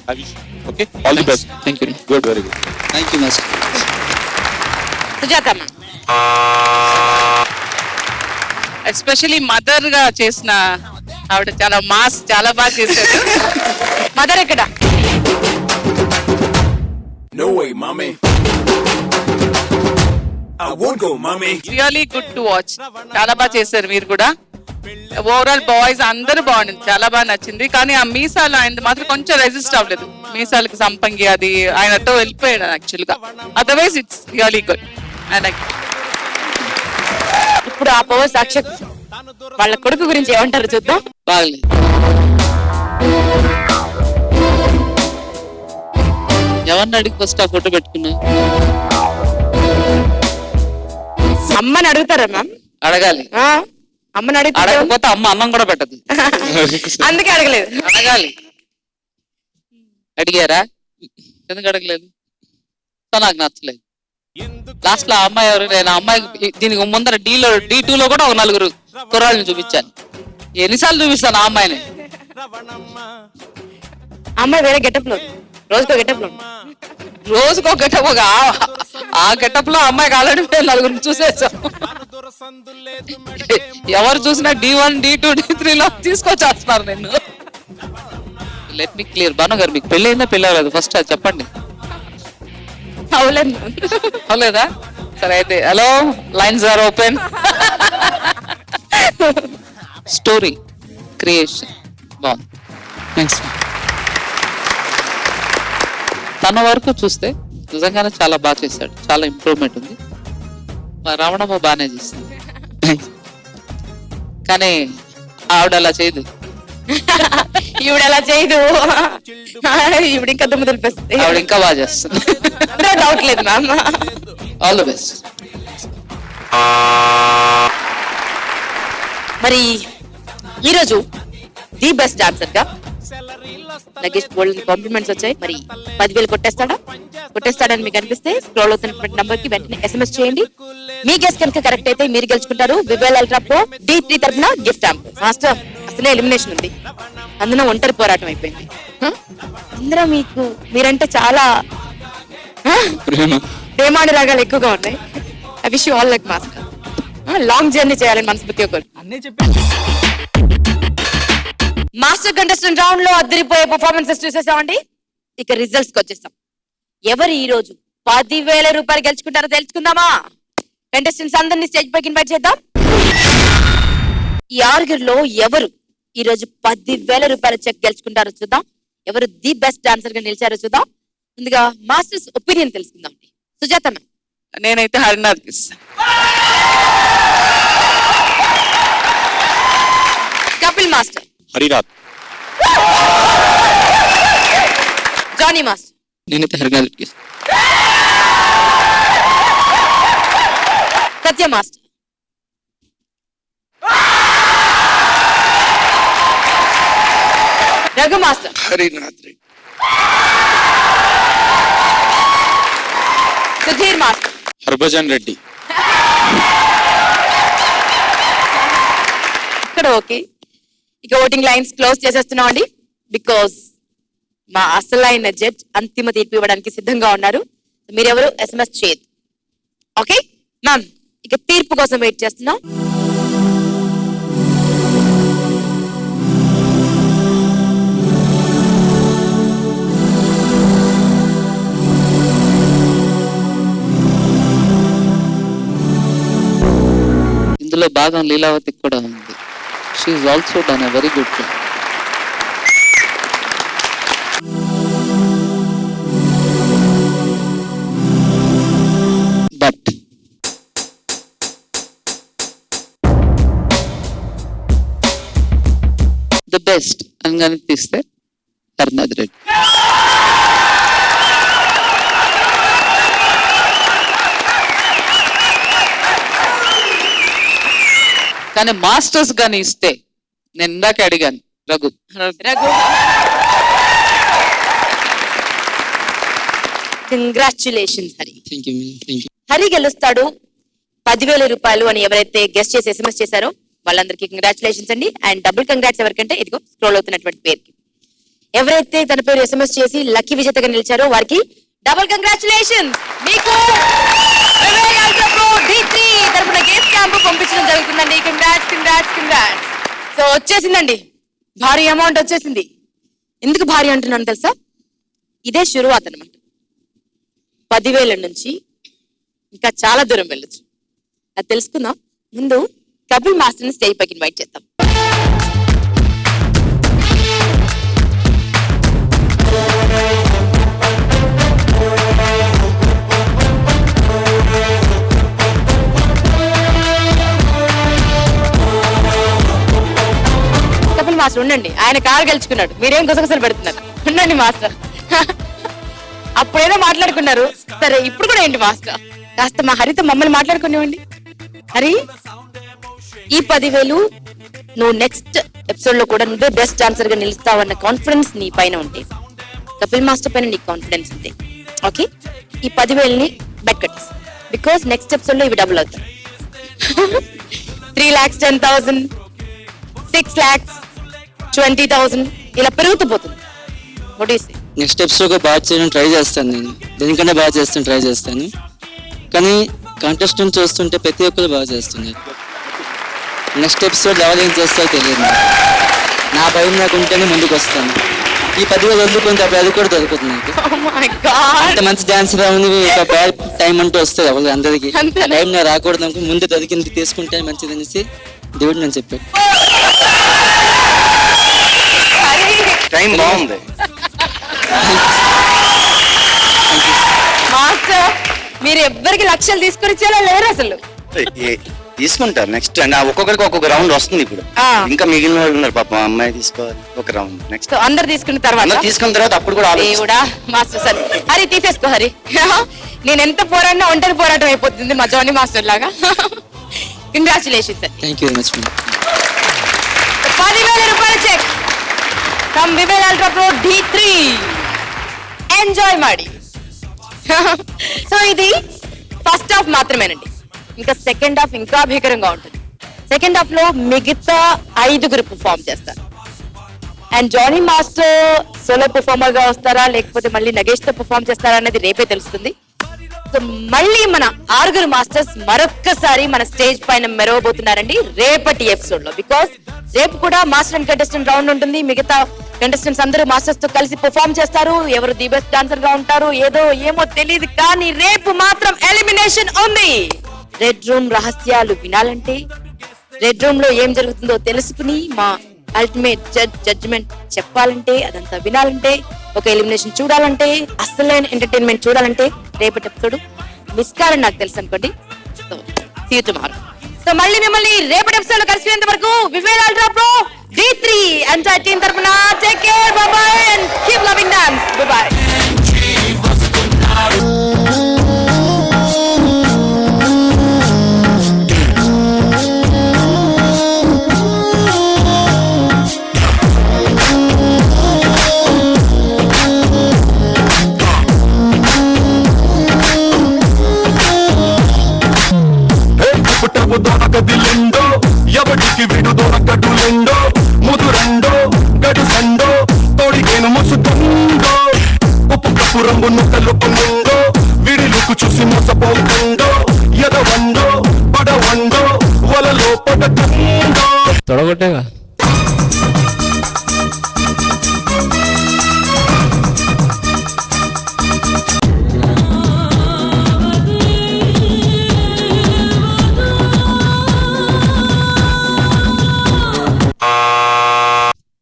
Okay, all the best. Thank you. Good, very good. Thank you master. Sujata ma'am. Especially mother గా చేసిన ఆవిడ చాలా మాస్, చాలా బాగా చేశారు. మదర్ ఎక్కడ? No way, mommy. I won't go, mommy. Really good to watch. చాలా బాగా చేశారు మీరు కూడా. ఓవరాల్ బాయ్స్ అందరూ బాగుంది, చాలా బాగా నచ్చింది. కానీ ఆ మీసాలు ఆయన మాత్రం కొంచెం రెసిస్ట్ అవ్వలేదు. మీసాలకి సంపంగి అది ఆయనతో వెళ్ళిపోయాడు యాక్చువల్ గా. Otherwise it's really good. I like. ఇప్పుడు ఆ పవర్ సాక్షక్ వాళ్ళ కొడుకు గురించి ఏమంటారు చూద్దాం. బాగలేదు. ఎవరిని అడిగి ఫస్ట్ ఆ ఫోటో పెట్టుకున్నా? అమ్మని అడుగుతారా మ్యామ్? అడగాలి. అమ్మని అడిగి అడగకపోతే అమ్మ అన్నం కూడా పెట్టదు. అందుకే అడగలేదు. అడగాలి. అడిగారా? ఎందుకు అడగలేదు? సో నాకు నచ్చలేదు. లాస్ట్ లో ఆ అమ్మాయి ఎవరు? నేను ఆ అమ్మాయి దీనికి ముందర D2 లో కూడా ఒక 4 కుర్రాళ్ళని చూపించాను. ఎన్నిసార్లు చూపిస్తాను ఆ అమ్మాయిని? అమ్మాయి వేరే గెటప్ లో, రోజుకో గెటప్ లో, రోజుకో గెటప్. ఒక ఆ గెటప్ లో అమ్మాయికి ఆల్రెడీ 4 చూసేసాం. ఎవరు చూసినా D1, D2, D3 లో తీసుకొచ్చేస్తున్నారు నిన్ను. Let me clear. భాను గారు, మీకు పెళ్ళి అయిందా పెళ్ళి అవ్వలేదు? ఫస్ట్ అది చెప్పండి. అవలేదు. అవలేదా? సరే అయితే hello, lines are open. Story creation బాగుంది. థ్యాంక్స్. తన వరకు చూస్తే నిజంగానే చాలా బాగా చేశాడు. చాలా ఇంప్రూవ్మెంట్ ఉంది. మా రావణమ్మ బాగానే చేస్తుంది. కానీ ఆవిడ అలా చేయదు. ఈవిడ అలా చేయదు. ఈవిడ ఇంకా దుమ్ము దులిపేస్తుంది. ఆవిడ ఇంకా బాగా చేస్తుంది. డౌట్ లేదు మ్యామ్. All the best. మరి ఈరోజు ది బెస్ట్ డాన్సర్ గా లగేజ్ బోల్డ్ కాంప్లిమెంట్స్ వచ్చాయి. మరి 10,000 కొట్టేస్తాడని మీకు అనిపిస్తే స్క్రోల్ అవుతున్నటువంటి నంబర్ కి వెంటనే SMS చేయండి. మీ గెస్ కనుక కరెక్ట్ అయితే మీరు గెలుచుకుంటారు వివేల్ అల్ట్రా ప్రో D3 తరఫున గిఫ్ట్ హ్యాంప్. మాస్టర్ అసలే ఎలిమినేషన్ ఉంది, అందులో ఒంటరి పోరాటం అయిపోయింది. అందరూ మీరంటే చాలా ప్రేమానురాగాలు ఎక్కువగా ఉన్నాయి. I wish you all luck master. Long journey చేయాలని మనస్ఫూర్తి ఒకరు అన్నీ చెప్పి మాస్టర్ కంటెస్టెంట్ రౌండ్ లో అద్దరిపోయే పర్ఫార్మెన్సెస్ చూసేసామండి. ఇక రిజల్ట్స్ కి వచ్చేస్తాం. ఎవరు ఈ రోజు 10,000 రూపాయలు గెలుచుకుంటారో తెలుసుకుందామా? కంటెస్టెంట్స్ అందరినీ స్టేజ్ పైకి ఇన్వైట్ చేద్దాం. ఈ ఆరుగురిలో ఎవరు ఈ రోజు 10,000 రూపాయల చెక్ గెలుచుకుంటారో చూద్దాం. ఎవరు ది బెస్ట్ డాన్సర్ గా నిలిచారో చూద్దాం. ముందుగా మాస్టర్స్ ఒపీనియన్ తెలుసుకుందాం. సుజాత మ్యామ్. నేనైతే హరినాథ్కి ఇస్తాను. కపిల్ మాస్టర్. హరినాథ్. జానీ మాస్టర్. నేనైతే హరినాథ్కి ఇస్తాను. Satya master. Raghu master. Harinath Reddy. Sudheer master. Harbhajan Reddy. ఇక్కడ ఓకే. ఇక ఓటింగ్ లైన్స్ క్లోజ్ చేసేస్తున్నాం అండి. బికాస్ మా అసలైన జడ్జ్ అంతిమ తీర్పు ఇవ్వడానికి సిద్ధంగా ఉన్నారు. మీరెవరు SMS చేయదు. ఓకే మ్యామ్, ఇక తీర్పు కోసం వెయిట్ చేస్తున్నాం. ఇందులో భాగం లీలావతికి కూడా ఉంది. She is also done a very good job. But the best అని కనుక తీస్తే హరినాథ్ రెడ్డి. కానీ మాస్టర్స్ గాని ఇస్తే నేను ఇందాక అడిగాను Raghu. Congratulations Hari. Thank you madam, thank you. Hari గెలుస్తాడు 10,000 రూపాయలు అని ఎవరైతే గెస్ట్ చేసి SMS చేశారో వాళ్ళందరికీ కంగ్రాచులేషన్స్ అండి. అండ్ డబుల్ కంగ్రాట్స్ ఎవరికంటే ఇదిగో స్క్రోల్ అవుతున్నటువంటి పేరుకి. ఎవరైతే తన పేరు SMS చేసి లక్కీ విజేతగా నిలిచారో వారికి డబుల్ కంగ్రాచులేషన్స్. మీకు వివేల్ అల్ట్రా ప్రో D3 తరపున గేస్ట్ క్యాంప్ పంపించడం జరుగుతుందండి. కంగ్రాట్స్. సో వచ్చేసిందండి, భారీ అమౌంట్ వచ్చేసింది. ఎందుకు భారీ అంటున్నాను తెలుసా? ఇదే షురువాత్ అన్నమాట. 10,000 నుంచి ఇంకా చాలా దూరం వెళ్ళొచ్చు. అది తెలుసుకుందాం. ముందు కపిల్ మాస్టర్ని స్టేజ్ పైకి ఇన్వైట్ చేద్దాం. కపిల్ మాస్టర్ ఉండండి, ఆయన కారు గెలుచుకున్నాడు, మీరేం గుసగుసలు పెడుతున్నారు. ఉండండి మాస్టర్. అప్పుడేదో మాట్లాడుకున్నారు, సరే ఇప్పుడు కూడా ఏంటి మాస్టర్? కాస్త మా హరితో మమ్మల్ని మాట్లాడుకునేవ్వండి. హరి, ఈ 10,000 నువ్వు నెక్స్ట్ ఎపిసోడ్ లో కూడా నువ్వే బెస్ట్ డాన్సర్ గా నిలుస్తావన్న కాన్ఫిడెన్స్ నీ పైన ఉంటే, కపిల్ మాస్టర్ పైన నీకు కాన్ఫిడెన్స్ ఉంది. ఓకే, ఈ 10,000ని బెట్ కట్టేసి, బికాస్ నెక్స్ట్ ఎపిసోడ్ లో ఇవి డబుల్ అవుతాయి. 3,10,000, 6,20,000 ఇలా పెరుగుతూ పోతుంది. నెక్స్ట్ ఎపిసోడ్ బాగా చేయడం ట్రై చేస్తాను. నేను దేనికన్నా బాగా చేస్తాను, ట్రై చేస్తాను. కానీ కాంటెస్టెంట్ చూస్తుంటే ప్రతి ఒక్కరు బాగా చేస్తున్నారు. నెక్స్ట్ ఎపిసోడ్ ఎవరు ఏం చేస్తారో తెలియదు. నా భయం నాకు ఉంటేనే ముందుకు వస్తాను. ఈ 10,000 వదులుకుంటే అప్పుడు అది కూడా దొరుకుతుంది నాకు. అంత మంచి డాన్సర్ అవును, ఒక బ్యాడ్ టైం అంటూ వస్తుంది ఎవరు అందరికి. టైం నాకు రాకూడదు అనుకో, ముందు దొరికింది తీసుకుంటే మంచిది అనేసి దేవుడు నేను చెప్పాడు. టైం బాగుంది. మాస్టర్, మీరు ఎవ్వరికి లక్షలు తీసుకొని ఇచ్చేలా లేరు అసలు. తీసుకుంటారు నెక్స్ట్ అండ్ ఒక్కొక్కరికి ఒక్కొక్క రౌండ్ వస్తుంది. ఇప్పుడు ఇంకా మిగిలిన వాళ్ళు ఉన్నారు పాపం, అమ్మాయి తీసుకోవాలి ఒక రౌండ్. నెక్స్ట్ అందరు తీసుకున్న తర్వాత అప్పుడు కూడా దేవుడా మాస్టర్ సరే హరి తీసేసుకో. హరి, నేను ఎంత పోరాడినా ఒంటరి పోరాటం అయిపోతుంది మా జానీ మాస్టర్ లాగా. Congratulations sir. Thank you very much. 10,000 రూపాయల cheque from Vivel ultra pro D3 enjoy ಮಾಡಿ. సో ఇది ఫస్ట్ హాఫ్ మాత్రమేనండి, ఇంకా సెకండ్ హాఫ్ ఇంకా భీకరంగా ఉంటుంది. సెకండ్ హాఫ్ లో మిగతా 5 పర్ఫార్మ్ చేస్తారు. And Johnny master solo performer గా వస్తారా లేకపోతే మళ్ళీ నగేష్ తో పర్ఫార్మ్ చేస్తారా అనేది రేపే తెలుస్తుంది. సో మళ్ళీ మన 6 మాస్టర్స్ మరొక్కసారి మన స్టేజ్ పైన మెరవబోతున్నారండి రేపటి ఎపిసోడ్ లో. బికాస్ రేపు కూడా మాస్టర్ అండ్ కంటెస్టెంట్ రౌండ్ ఉంటుంది. మిగతా కంటెస్టెంట్స్ అందరూ మాస్టర్స్ తో కలిసి పర్ఫార్మ్ చేస్తారు. ఎవరు ది బెస్ట్ డాన్సర్ గా ఉంటారు ఏమో తెలియదు, కానీ రేపు మాత్రం ఎలిమినేషన్ ఉంది. రెడ్ రూమ్ రహస్యాలు వినాలంటే, రెడ్ రూమ్ లో ఏం జరుగుతుందో తెలుసుకుని మా అల్టిమేట్ జడ్జ్మెంట్ చెప్పాలంటే, అదంతా వినాలంటే, ఒక ఎలిమినేషన్ చూడాలంటే, అసలైన ఎంటర్టైన్మెంట్ చూడాలంటే రేపటి ఎపిసోడ్ మిస్ కాలని నాకు తెలుసు అనుకోండి. So see you tomorrow. So మళ్ళీ మిమ్మల్ని రేపటి ఎపిసోడ్ లో కలిసినంత వరకు Vivel ultra pro D3 entire team తరపున take care, bye bye and keep loving dance. Bye bye. దొరకదిలెండో ఎవడికి విడు దొరకడులెండో ముదురెండో గడు సండో తోడికేను ముసుకుండో ఉప్పు కప్పు రంగు నుకలుకుండో విడిలుకు చూసి మోసపోతుండో ఎదవండో పడవండో వలలో పడకుండో తొడగొట్టేగా.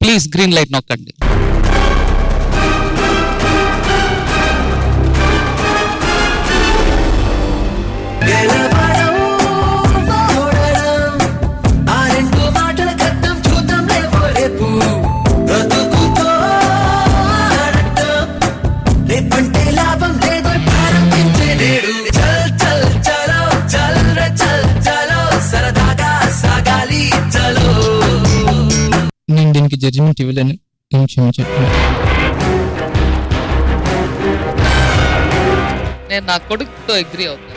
ప్లీజ్ గ్రీన్ లైట్ నొక్కండి. నేను దీనికి జడ్జిమెంట్ ఇవ్వలేను, క్షమించండి. నేను నా కొడుకుతో అగ్రీ అవుతాను.